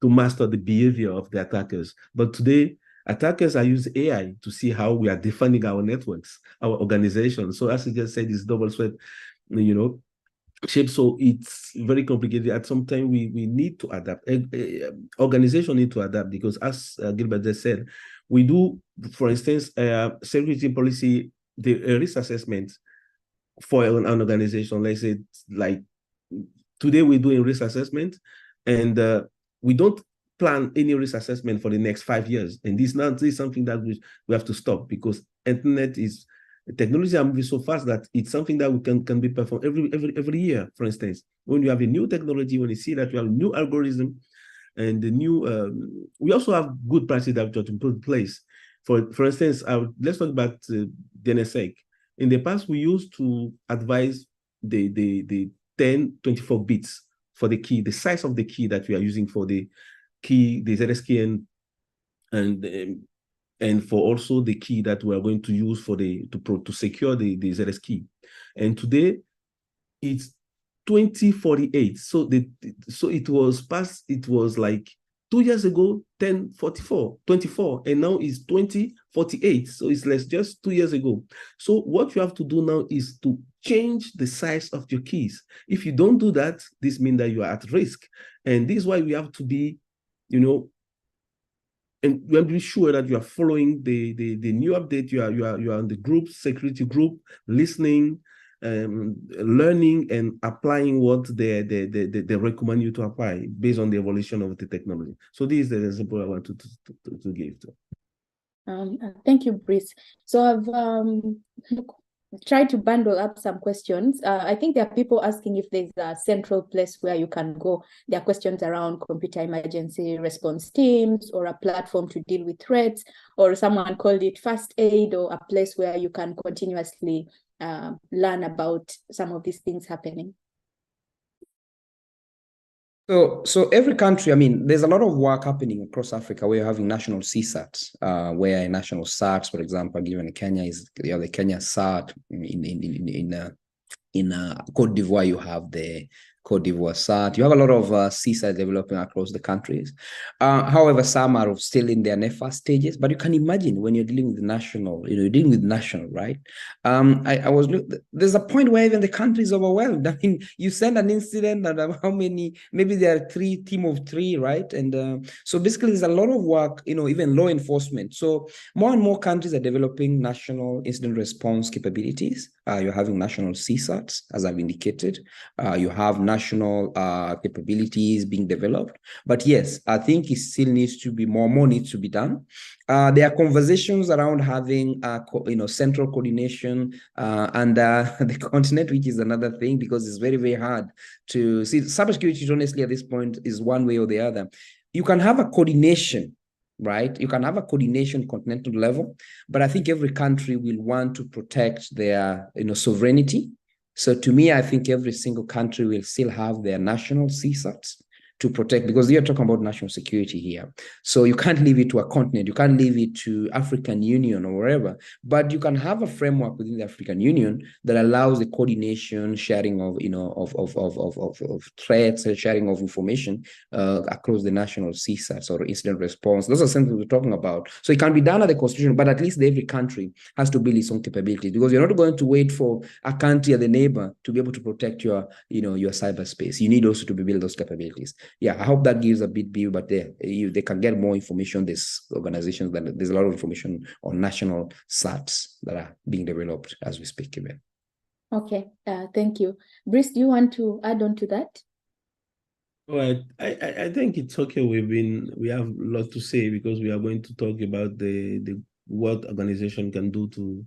Speaker 3: master the behavior of the attackers. But today, attackers are using AI to see how we are defending our networks, our organization. So as I just said, it's double threat, shape. So it's very complicated. At some time, we need to adapt. Organization need to adapt because, as Gilbert just said, we do, for instance, security policy, the risk assessment for an organization. Let's say, like today we're doing risk assessment, and we don't plan any risk assessment for the next 5 years. And this is something that we have to stop, because internet is technology are moving so fast that it's something that we can be performed every year. For instance, when you have a new technology, when you see that you have a new algorithm and the new, we also have good practices that we have to put in place. For instance, let's talk about DNSSEC. In the past, we used to advise the 10, 24 bits for the key, the size of the key that we are using for the key, the ZS key, and for also the key that we are going to use for to secure the ZS key. And today it's 2048. So it was past, it was like 2 years ago, 24, and now it's 2048. So it's less just 2 years ago. So what you have to do now is to change the size of your keys. If you don't do that, this means that you are at risk. And this is why we have to be, and you have to be sure that you are following the new update. You are on the group, security group, listening, learning and applying what they recommend you to apply based on the evolution of the technology. So this is the example I want to give.
Speaker 2: Thank you, Brice. So I've tried to bundle up some questions. I think there are people asking if there's a central place where you can go. There are questions around computer emergency response teams, or a platform to deal with threats, or someone called it first aid, or a place where you can continuously learn about some of these things happening.
Speaker 1: So every country, I mean, there's a lot of work happening across Africa where you're having national CSATs, where national SATs, for example, given Kenya is the Kenya SAT. In Cote d'Ivoire, you have the Cote d'Ivoire SAT. You have a lot of CSAT developing across the countries. However, some are still in their NEFA stages. But you can imagine when you're dealing with national, you're dealing with national, right? There's a point where even the country is overwhelmed. I mean, you send an incident, and how many? Maybe there are team of three, right? And so basically, there's a lot of work. Even law enforcement. So more and more countries are developing national incident response capabilities. You're having national CSATs, as I've indicated. You have national capabilities being developed. But yes, I think it still needs to be more needs to be done. There are conversations around having central coordination under the continent, which is another thing, because it's very, very hard to see. Cybersecurity, honestly, at this point is one way or the other. You can have a coordination, right? You can have a coordination continental level, but I think every country will want to protect their sovereignty. So to me, I think every single country will still have their national CSATs to protect, because you're talking about national security here. So you can't leave it to a continent, you can't leave it to African Union or wherever, but you can have a framework within the African Union that allows the coordination, sharing of of threats, sharing of information across the national CSATs or incident response. Those are something we're talking about. So it can be done at the constitution, but at least every country has to build its own capabilities, because you're not going to wait for a country or the neighbor to be able to protect your cyberspace. You need also to build those capabilities. Yeah, I hope that gives a bit view, but they can get more information. There's organizations that there's a lot of information on national SATs that are being developed as we speak. Even.
Speaker 2: Okay, thank you. Brice, do you want to add on to that?
Speaker 3: Well, I think it's okay. We have a lot to say, because we are going to talk about the what organization can do to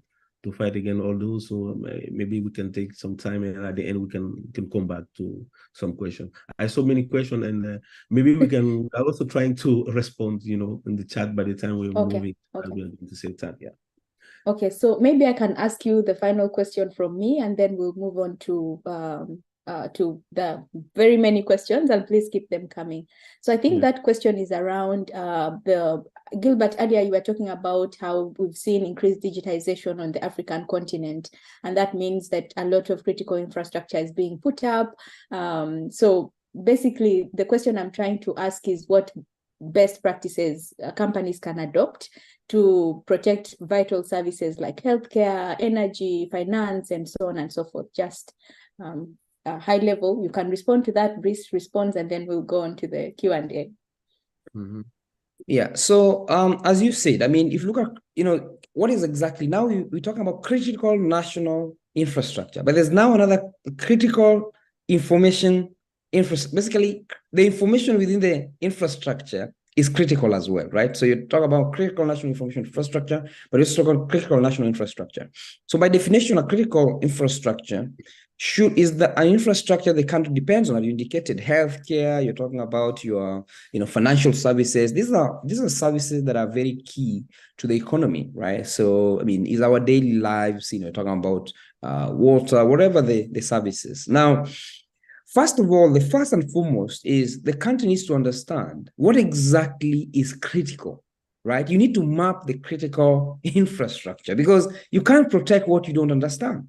Speaker 3: fight against all those. So maybe we can take some time, and at the end we can come back to some questions. I saw many questions, and maybe we can. I'm also trying to respond, in the chat by the time we're moving.
Speaker 2: Okay.
Speaker 3: We are going to say that, yeah.
Speaker 2: Okay, so maybe I can ask you the final question from me, and then we'll move on to the very many questions, and please keep them coming. So I think that question is around Gilbert, earlier you were talking about how we've seen increased digitization on the African continent, and that means that a lot of critical infrastructure is being put up. So basically, the question I'm trying to ask is what best practices companies can adopt to protect vital services like healthcare, energy, finance, and so on and so forth. Just high level. You can respond to that, Brice responds, and then we'll go on to the Q&A.
Speaker 1: Yeah. So as you said, I mean, if you look at, what is exactly now we're talking about critical national infrastructure, but there's now another critical information infrastructure. Basically, the information within the infrastructure is critical as well, right? So you talk about critical national information infrastructure, but you also talk about critical national infrastructure. So by definition, a critical infrastructure is an infrastructure the country depends on. You indicated healthcare. You're talking about your, financial services. These are services that are very key to the economy, right? So I mean, is our daily lives. Talking about water, whatever the services. Now, first of all, the first and foremost is the country needs to understand what exactly is critical, right? You need to map the critical infrastructure because you can't protect what you don't understand.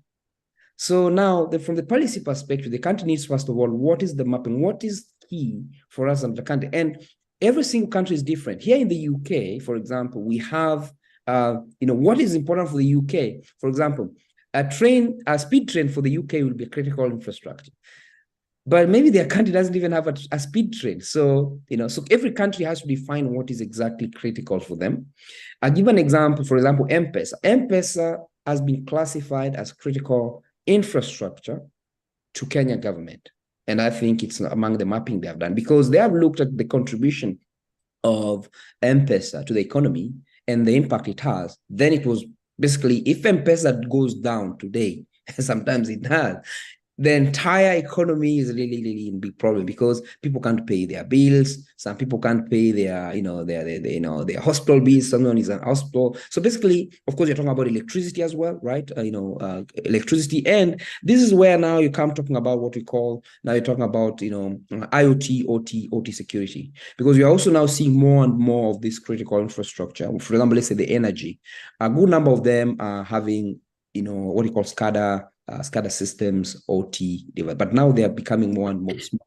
Speaker 1: So now, from the policy perspective, the country needs, first of all, what is the mapping? What is key for us as the country? And every single country is different. Here in the UK, for example, we have, what is important for the UK? For example, a speed train for the UK will be a critical infrastructure. But maybe their country doesn't even have a speed train. So, so every country has to define what is exactly critical for them. I'll give an example, for example, M-Pesa. M-Pesa has been classified as critical infrastructure to Kenya government. And I think it's among the mapping they have done because they have looked at the contribution of M-Pesa to the economy and the impact it has. Then it was basically, if M-Pesa goes down today, sometimes it does, the entire economy is really in big problem because people can't pay their bills. Some people can't pay their, their hospital bills. Someone is in hospital. So basically, of course, you're talking about electricity as well, right? Electricity. And this is where now you come talking about what we call, now you're talking about, IoT, OT security, because you're also now seeing more and more of this critical infrastructure. For example, let's say the energy. A good number of them are having, what you call SCADA systems, OT, but now they are becoming more and more smart.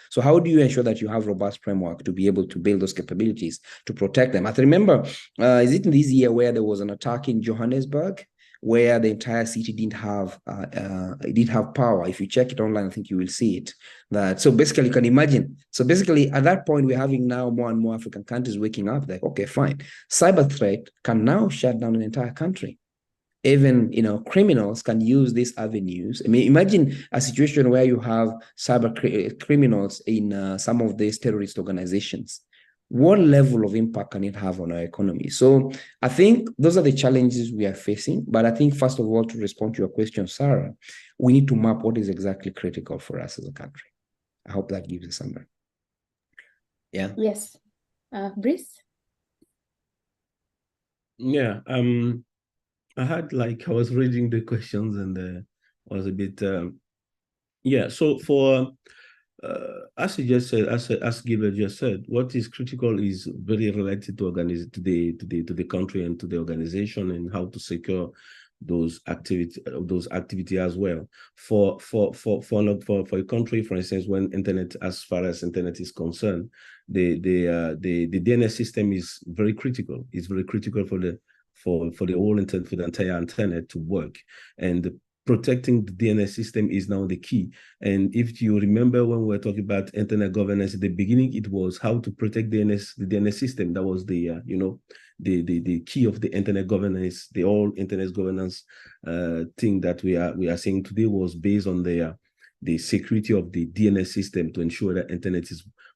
Speaker 1: So how do you ensure that you have robust framework to be able to build those capabilities to protect them? I remember, is it in this year where there was an attack in Johannesburg where the entire city didn't have power? If you check it online, I think you will see it. So basically, you can imagine. So basically, at that point, we're having now more and more African countries waking up like, okay, fine. Cyber threat can now shut down an entire country. Even criminals can use these avenues. I mean, imagine a situation where you have cyber criminals in some of these terrorist organizations. What level of impact can it have on our economy? So I think those are the challenges we are facing. But I think, first of all, to respond to your question, Sarah, we need to map what is exactly critical for us as a country. I hope that gives a summary. Yeah.
Speaker 2: Yes. Brice?
Speaker 3: Yeah. I was reading the questions and was a bit, yeah. So for, as you just said, as Gilbert just said, what is critical is very related to the country and to the organization and how to secure those activity as well. For a country, for instance, when internet, as far as internet is concerned, the DNS system is very critical. It's very critical for the whole internet, for the entire internet to work. And protecting the DNS system is now the key. And if you remember when we were talking about internet governance at the beginning, it was how to protect the DNS system. That was the key of the internet governance. The whole internet governance thing that we are seeing today was based on the security of the DNS system to ensure that internet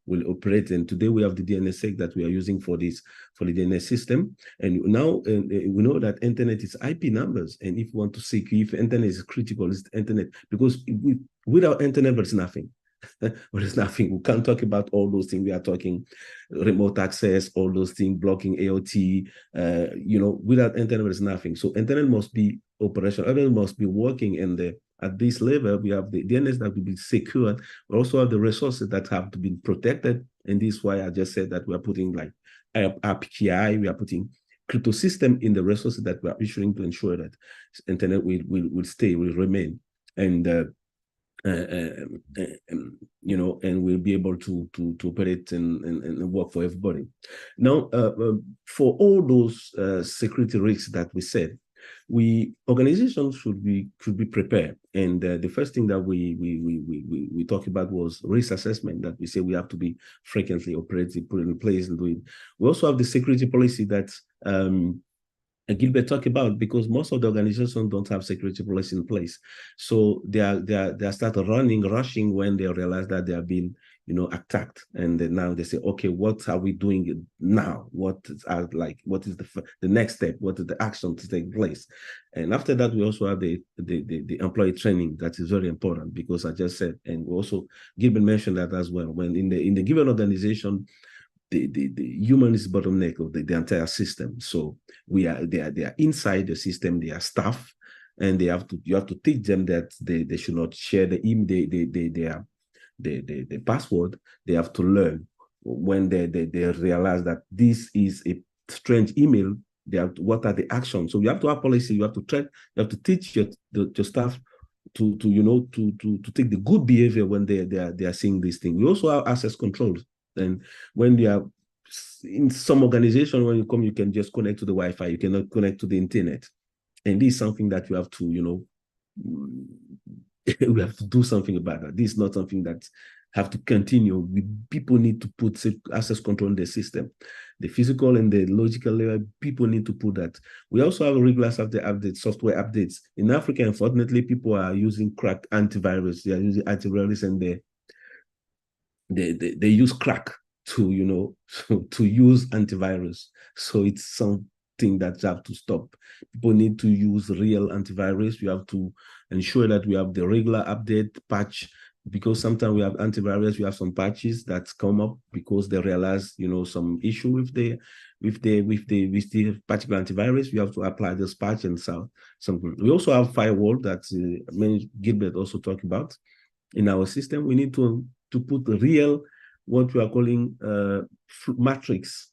Speaker 3: will operate. And today we have the DNSSEC that we are using for the DNS system. And now we know that internet is IP numbers. And if you want to secure, if internet is critical, it's the internet, because without internet, there's nothing. There's nothing. We can't talk about all those things. We are talking remote access, all those things, blocking AOT. Without internet, there's nothing. So internet must be operational. Internet must be working, and at this level, we have the DNS that will be secured. We also have the resources that have to be protected. And this is why I just said that we are putting like API, we are putting crypto system in the resources that we are issuing to ensure that internet will remain. And and we'll be able to operate and work for everybody. Now, for all those security risks that we said, organizations should be prepared. And the first thing that we talked about was risk assessment, that we say we have to be frequently operated, put in place and do it. We also have the security policy that Gilbert talked about, because most of the organizations don't have security policy in place. So they start rushing when they realize that they are being, attacked. And then now they say, okay, what are we doing now? What is the next step? What is the action to take place? And after that, we also have the employee training. That is very important, because I just said, and we also, Gilbert mentioned that as well, when in the given organization, the human is bottleneck of the entire system. So they are inside the system, they are staff, and you have to teach them that they should not share the password. They have to learn when they realize that this is a strange email. What are the actions? So you have to have policy. You have to train. You have to teach your staff to take the good behavior when they are seeing these things. We also have access controls. And when they are in some organization, when you come, you can just connect to the Wi-Fi. You cannot connect to the internet. And this is something that you have to, we have to do something about that. This is not something that have to continue. People need to put access control in the system. The physical and the logical layer, people need to put that. We also have regular software updates. In Africa, unfortunately, people are using crack antivirus. They are using antivirus, and they use crack to use antivirus. So it's something that you have to stop. People need to use real antivirus. You have to ensure that we have the regular update patch, because sometimes we have antivirus, we have some patches that come up because they realize some issue with the particular antivirus. We have to apply this patch and something. We also have firewall that Gilbert also talked about. In our system, we need to put the real, what we are calling matrix,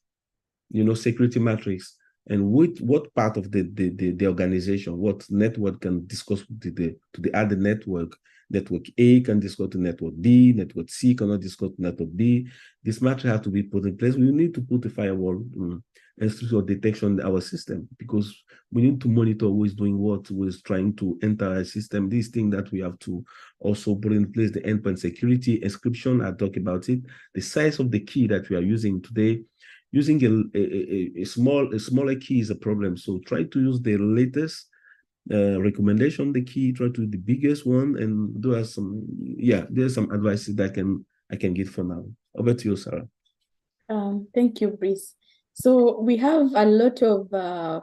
Speaker 3: security matrix, and what part of the organization, what network can discuss to the other network. Network A can discuss to network B, network C cannot discuss to network D. This matrix has to be put in place. We need to put a firewall and for detection in our system, because we need to monitor who is doing what, who is trying to enter our system. These things that we have to also put in place, the endpoint security, encryption, I talk about it, the size of the key that we are using today. Using a smaller key is a problem. So try to use the latest recommendation, the key, try to the biggest one, and there's some advice that I can give for now. Over to you, Sarah.
Speaker 2: Thank you, Brice. So we have a lot of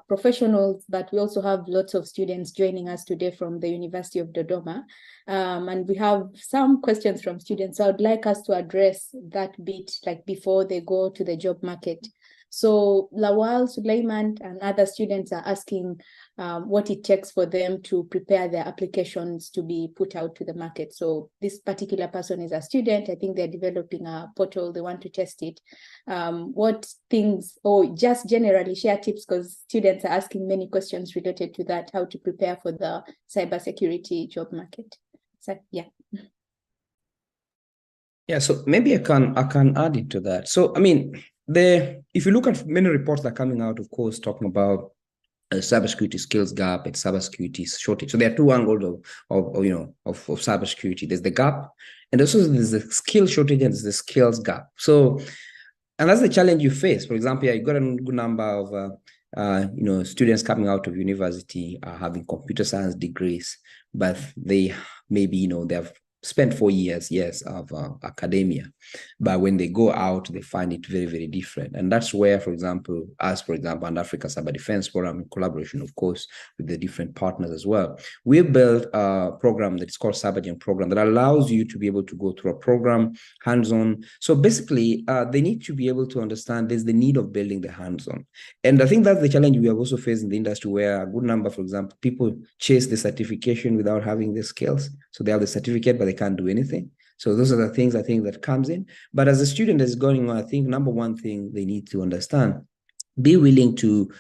Speaker 2: professionals, but we also have lots of students joining us today from the University of Dodoma. And we have some questions from students. I would like us to address that bit, like before they go to the job market. So Lawal, Sulaiman, and other students are asking what it takes for them to prepare their applications to be put out to the market. So this particular person is a student. I think they're developing a portal. They want to test it. What things, or just generally share tips, because students are asking many questions related to that, how to prepare for the cybersecurity job market. So, yeah.
Speaker 1: Yeah, so maybe I can add it to that. So, I mean, if you look at many reports that are coming out, of course, talking about cybersecurity skills gap and cybersecurity shortage. So there are two angles of cybersecurity. There's the gap, and also there's the skill shortage and there's the skills gap. So, and that's the challenge you face. For example, you got a good number of students coming out of university having computer science degrees, but they maybe they have spent 4 years of academia, but when they go out, they find it very, very different. And that's where, for example, and Africa Cyber Defense Forum, in collaboration, of course, with the different partners as well, we built a program that's called CyberGen program that allows you to be able to go through a program hands-on. So basically, they need to be able to understand there's the need of building the hands-on. And I think that's the challenge we have also faced in the industry, where a good number, for example, people chase the certification without having the skills. So they have the certificate, but they can't do anything. So those are the things I think that comes in. But as a student that's going on, I think number one thing they need to understand, be willing to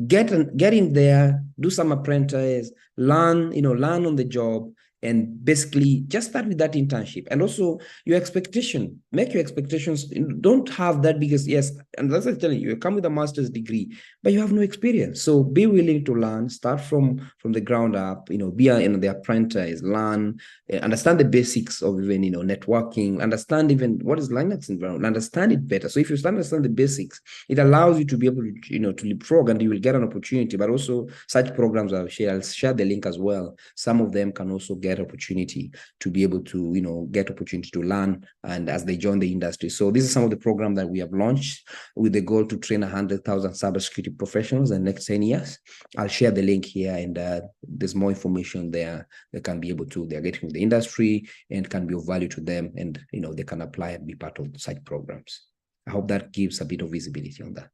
Speaker 1: get in there, do some apprentice, learn on the job, and basically just start with that internship. And also your expectation, make your expectations, don't have that because yes, and that's what I'm telling you, you come with a master's degree, but you have no experience. So be willing to learn, start from the ground up, be the apprentice, learn, understand the basics of even, networking, understand even what is Linux environment, understand it better. So if you understand the basics, it allows you to be able to, to leapfrog, and you will get an opportunity. But also such programs I'll share the link as well. Some of them can also get opportunity to be able to, get opportunity to learn and as they join the industry. So these are some of the programs that we have launched with the goal to train 100,000 cybersecurity professionals in the next 10 years. I'll share the link here, and there's more information there. They can be able to, they're getting with the industry and can be of value to them, and they can apply and be part of such programs. I hope that gives a bit of visibility on that.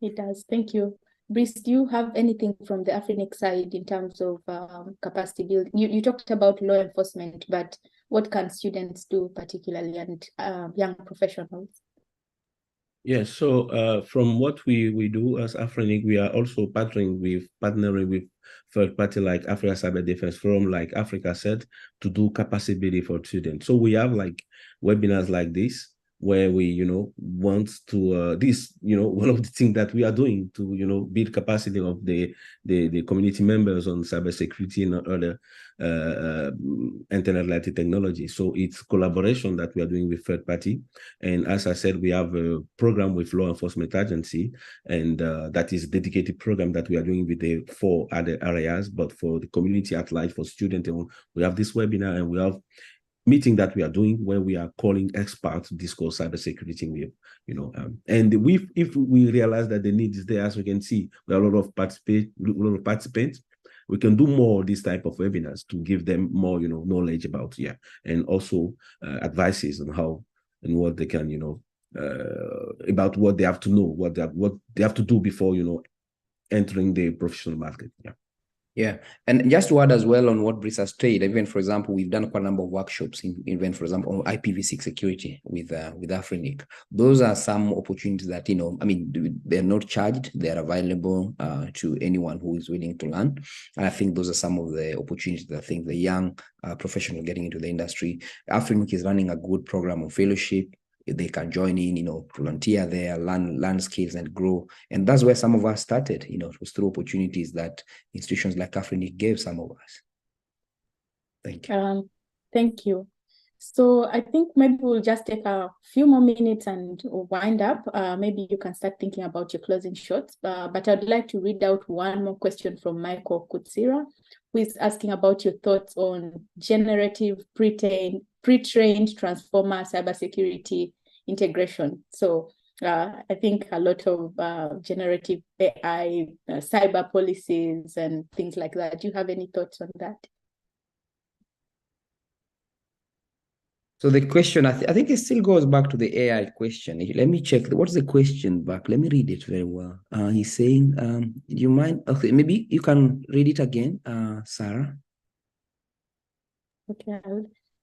Speaker 2: It does. Thank you. Brice, do you have anything from the Afrinic side in terms of capacity building? You talked about law enforcement, but what can students do particularly, and young professionals?
Speaker 3: Yes, so from what we do as Afrinic, we are also partnering with third party like Africa Cyber Defense Forum, like Africa said, to do capacity building for students. So we have like webinars like this, where we, want to one of the things that we are doing to, build capacity of the community members on cybersecurity and other internet-related technology. So it's collaboration that we are doing with third party. And as I said, we have a program with law enforcement agency, and that is a dedicated program that we are doing with the 4 other areas, but for the community at large, for students, we have this webinar, and we have meeting that we are doing where we are calling experts to discuss cybersecurity with, and if we realize that the need is there, as we can see, we have a lot of participants. We can do more of this type of webinars to give them more, knowledge about, and also advices on how and what they can, about what they have to know, what they have to do before, entering the professional market.
Speaker 1: Yeah, and just to add as well on what Brice has said, even for example, we've done quite a number of workshops in for example, on IPv6 security with Afrinic. Those are some opportunities that, they're not charged, they're available to anyone who is willing to learn. And I think those are some of the opportunities that I think the young professional getting into the industry. Afrinic is running a good program of fellowship. They can join in, volunteer there, learn skills and grow. And that's where some of us started, it was through opportunities that institutions like Afrinic gave some of us. Thank you.
Speaker 2: Thank you. So I think maybe we'll just take a few more minutes and wind up. Maybe you can start thinking about your closing shots. But I'd like to read out one more question from Michael Kutsira, who is asking about your thoughts on generative pre-trained transformer cybersecurity integration. So I think a lot of generative AI, cyber policies and things like that. Do you have any thoughts on that?
Speaker 1: So the question, I think it still goes back to the AI question. Let me check. What's the question back? Let me read it very well. He's saying, do you mind? Okay, maybe you can read it again, Sarah.
Speaker 2: Okay.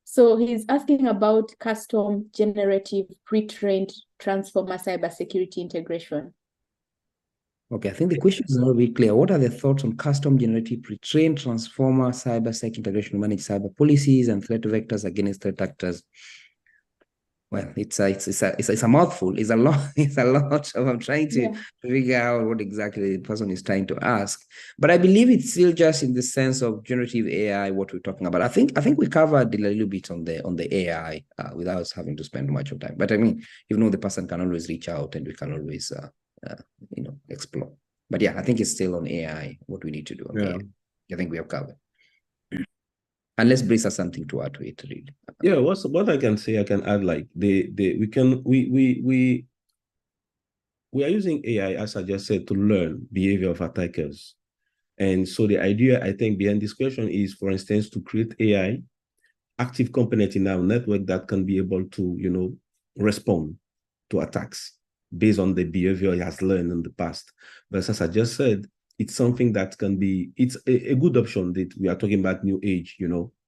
Speaker 2: So he's asking about custom generative pre-trained transformer cybersecurity integration.
Speaker 1: Okay, I think the question is not very clear. What are the thoughts on custom generative pre-trained transformer cybersec integration to manage cyber policies and threat vectors against threat actors? Well, it's a mouthful. It's a lot. It's a lot. So I'm trying to figure out what exactly the person is trying to ask. But I believe it's still just in the sense of generative AI. What we're talking about. I think we covered a little bit on the AI without us having to spend much of time. But I mean, the person can always reach out, and we can always explore. But yeah, I think it's still on AI. What we need to do on AI. I think we have covered. Unless Brice has something to add to it, really.
Speaker 3: Yeah, what I can say, I can add like we are using AI, as I just said, to learn behavior of attackers. And so the idea, I think, behind this question is, for instance, to create AI active component in our network that can be able to, respond to attacks based on the behavior it has learned in the past. But as I just said, it's something that can be, it's a good option that we are talking about new age,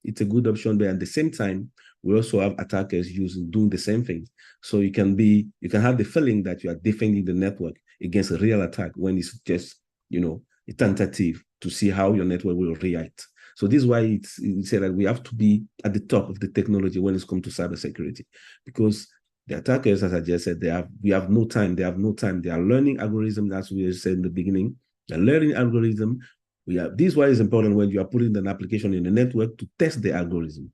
Speaker 3: it's a good option, but at the same time, we also have attackers doing the same thing. So you can have the feeling that you are defending the network against a real attack when it's just, a tentative to see how your network will react. So this is why it's said that we have to be at the top of the technology when it's come to cybersecurity, because the attackers, as I just said, we have no time. They have no time. They are learning algorithm, as we said in the beginning. They're learning algorithm. This is why it's important when you are putting an application in the network to test the algorithm,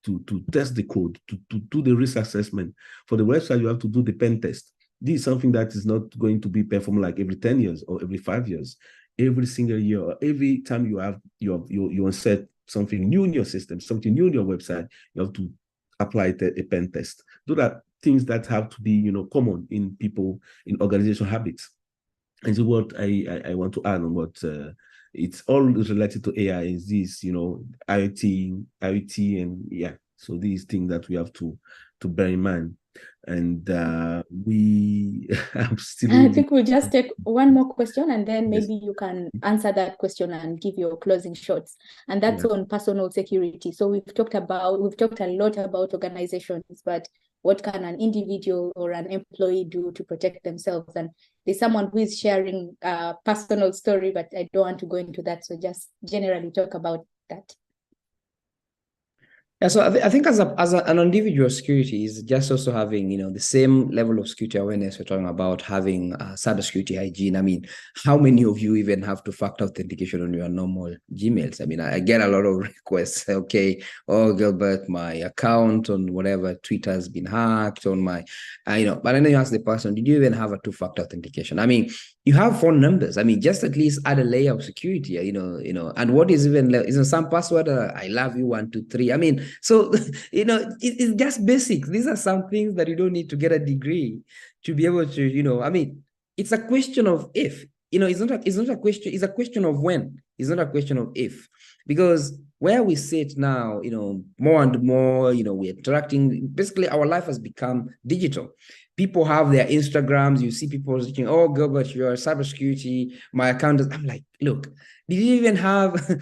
Speaker 3: to test the code, to do the risk assessment. For the website, you have to do the pen test. This is something that is not going to be performed like every 10 years or every 5 years. Every single year, or every time you insert something new in your system, something new in your website, you have to apply a pen test. Those are things that have to be, common in people, in organization habits. And so what I want to add on what it's all related to AI is this, IoT, and yeah. So these things that we have to bear in mind. And I'm still.
Speaker 2: I think we'll just take one more question, and then maybe you can answer that question and give your closing shots. And that's on personal security. So we've talked a lot about organizations, but what can an individual or an employee do to protect themselves? And there's someone who is sharing a personal story, but I don't want to go into that. So just generally talk about that.
Speaker 1: Yeah, so I think as an individual, security is just also having, the same level of security awareness we're talking about, having cybersecurity hygiene. I mean, how many of you even have two-factor authentication on your normal Gmails? I mean, I get a lot of requests. Okay, oh, Gilbert, my account on whatever Twitter has been hacked on my, but then you ask the person, did you even have a two-factor authentication? I mean, you have phone numbers. I mean, just at least add a layer of security, and what is even some password, I love you 123. I mean, so, it's just basics. These are some things that you don't need to get a degree to be able to, I mean, it's a question of if, it's not a question, it's a question of when. It's not a question of if, because where we sit now, more and more, we're interacting. Basically, our life has become digital. People have their Instagrams. You see people saying, oh, Gilbert, you're cybersecurity. My account is, I'm like, look, did you even have,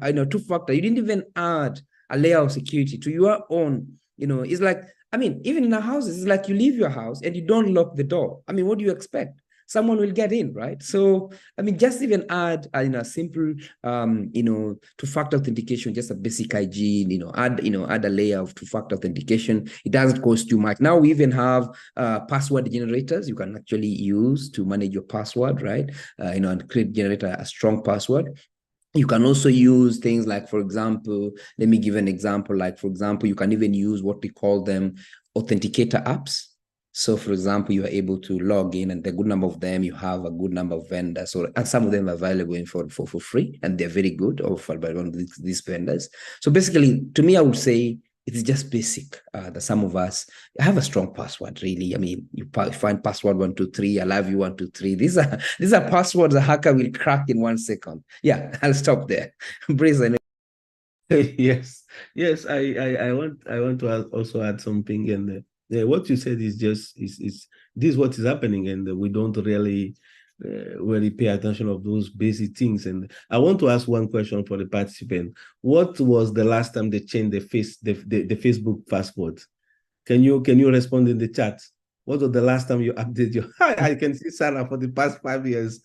Speaker 1: I know, two-factor? You didn't even add a layer of security to your own, it's like, I mean, even in our houses, it's like you leave your house and you don't lock the door. I mean, what do you expect? Someone will get in, right? So, I mean, just even add, a simple, two-factor authentication, just a basic hygiene, add a layer of two-factor authentication. It doesn't cost too much. Now we even have password generators you can actually use to manage your password, right? And generate a strong password. You can also use things like, for example, let me give an example. Like, for example, you can even use what we call them authenticator apps. So, for example, you are able to log in, and the good number of them, you have a good number of vendors, and some of them are available for free, and they're very good offered by one of these vendors. So basically, to me, I would say it's just basic that some of us have a strong password, really. I mean, you find password 123, I love you 123. These are passwords a hacker will crack in 1 second. Yeah, I'll stop there. Brace, I know.
Speaker 3: Yes, I want to also add something, and what you said is just is this is what is happening, and we don't really pay attention of those basic things. And I want to ask one question for the participant. What was the last time they changed the Facebook password? Can you respond in the chat? What was the last time you updated your? I can see Sarah for the past 5 years.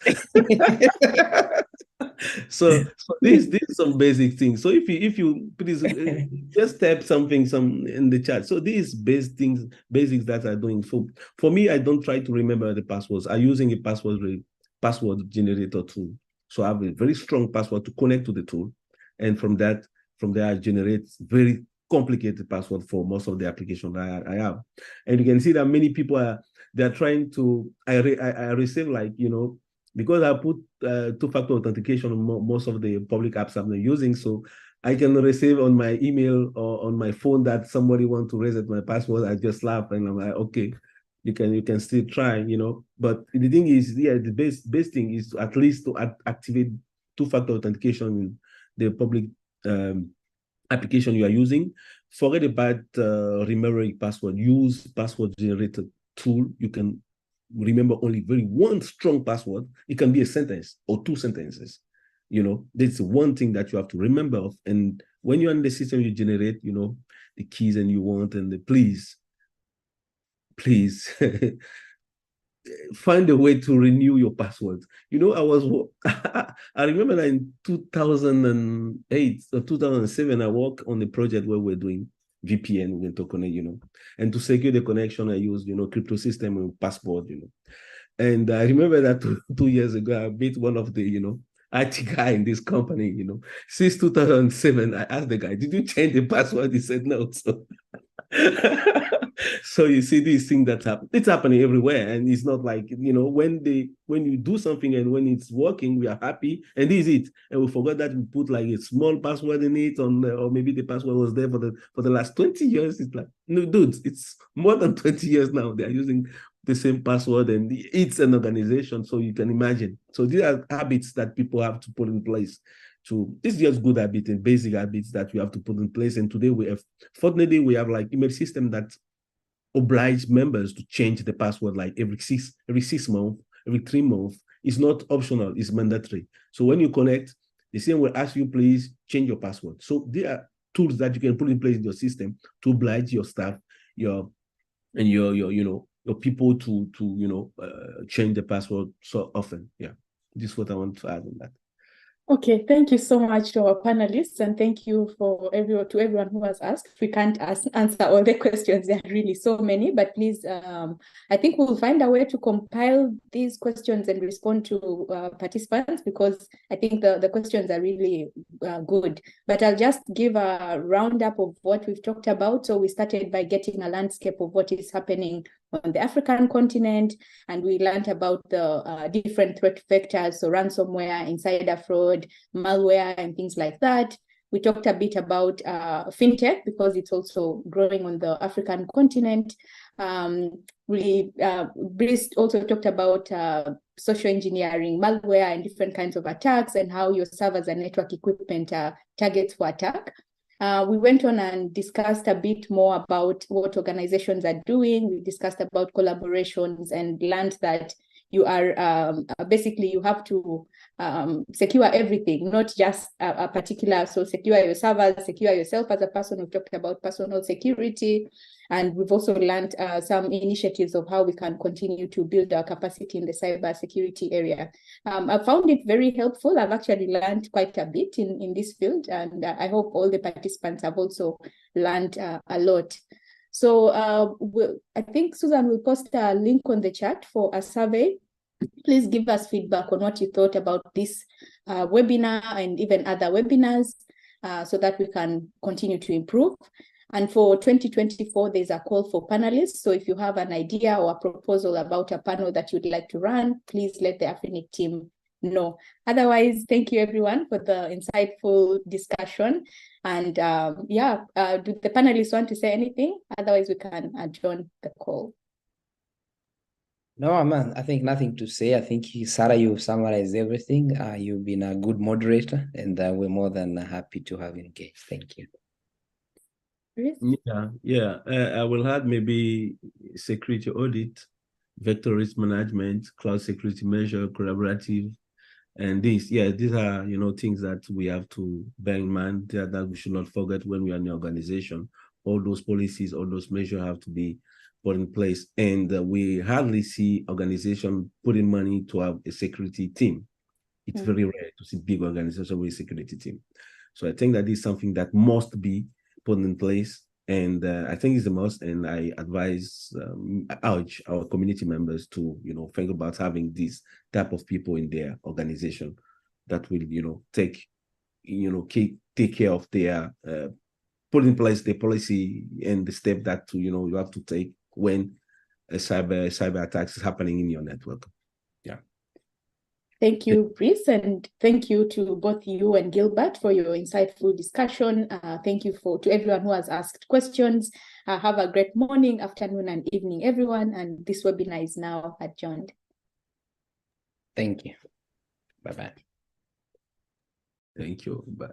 Speaker 3: So these some basic things. So if you please just type something in the chat. So these basics that are doing. So for me, I don't try to remember the passwords. I'm using a password generator tool. So I have a very strong password to connect to the tool, and from there I generate very complicated password for most of the applications I have. And you can see that many people they're trying to. I receive, like, because I put two-factor authentication on most of the public apps I'm using, so I can receive on my email or on my phone that somebody wants to reset my password. I just laugh and I'm like, okay, you can still try, But the thing is, the best thing is at least to activate two-factor authentication in the public application you are using. Forget about remembering password. Use password generator tool. You can remember only one strong password. It can be a sentence or 2 sentences. That's one thing that you have to remember of. And when you're in the system, you generate, the keys and you want, and please find a way to renew your password. You know, I remember that in 2008 or 2007, I worked on a project where we're doing VPN with interconnect, you know, and to secure the connection, I used, you know, crypto system and passport, you know. And I remember that 2 years ago, I met one of the, you know, IT guy in this company, you know. Since 2007, I asked the guy, did you change the password? He said no. So so you see these things that happen. It's happening everywhere, and it's not like, you know, when you do something and when it's working, we are happy, and this is it. And we forgot that we put like a small password in it, or maybe the password was there for the last 20 years. It's like, no, dude, it's more than 20 years now. They are using the same password, and it's an organization, so you can imagine. So these are habits that people have to put in place. This is just good habits and basic habits that we have to put in place. And today fortunately, we have like email system that oblige members to change the password like every 6 months, every 3 months. It's not optional, it's mandatory. So when you connect, the same will ask you, please change your password. So there are tools that you can put in place in your system to oblige your staff, your people to change the password so often. Yeah, this is what I want to add on that.
Speaker 2: Okay, thank you so much to our panelists, and thank you to everyone who has asked. We can't answer all the questions. There are really so many, but please, I think we'll find a way to compile these questions and respond to participants, because I think the questions are really good. But I'll just give a roundup of what we've talked about. So we started by getting a landscape of what is happening on the African continent, and we learned about the different threat vectors, so ransomware, insider fraud, malware, and things like that. We talked a bit about fintech, because it's also growing on the African continent. Brice also talked about social engineering, malware, and different kinds of attacks, and how your servers and network equipment are targets for attack. We went on and discussed a bit more about what organizations are doing. We discussed about collaborations and learned that you are basically, you have to secure everything, not just a particular, so secure your servers, secure yourself as a person. We've talked about personal security, and we've also learned some initiatives of how we can continue to build our capacity in the cybersecurity area. I found it very helpful. I've actually learned quite a bit in this field, and I hope all the participants have also learned a lot. So I think Susan will post a link on the chat for a survey. Please give us feedback on what you thought about this webinar and even other webinars, so that we can continue to improve. And for 2024, there's a call for panelists. So if you have an idea or a proposal about a panel that you'd like to run, please let the Afrinic team know. Otherwise, thank you everyone for the insightful discussion. And do the panelists want to say anything? Otherwise, we can adjourn the call.
Speaker 1: No, man, I think nothing to say. I think, Sarah, you've summarized everything. You've been a good moderator, and we're more than happy to have you engaged. Thank you.
Speaker 3: Yeah. I will add maybe security audit, vector risk management, cloud security measure, collaborative, and these are things that we have to bear in mind, that we should not forget when we are in the organization. All those policies, all those measures have to be put in place, and we hardly see organizations putting money to have a security team. It's very rare to see big organizations with a security team. So I think that is something that must be put in place, and I think it's the most. And I urge our community members to think about having this type of people in their organization that will take care of their put in place the policy and the step that you have to take when a cyber attacks is happening in your network. Yeah.
Speaker 2: Thank you, Brice, and thank you to both you and Gilbert for your insightful discussion. Thank you to everyone who has asked questions. Have a great morning, afternoon, and evening, everyone. And this webinar is now adjourned.
Speaker 1: Thank you. Bye-bye.
Speaker 3: Thank you. Bye.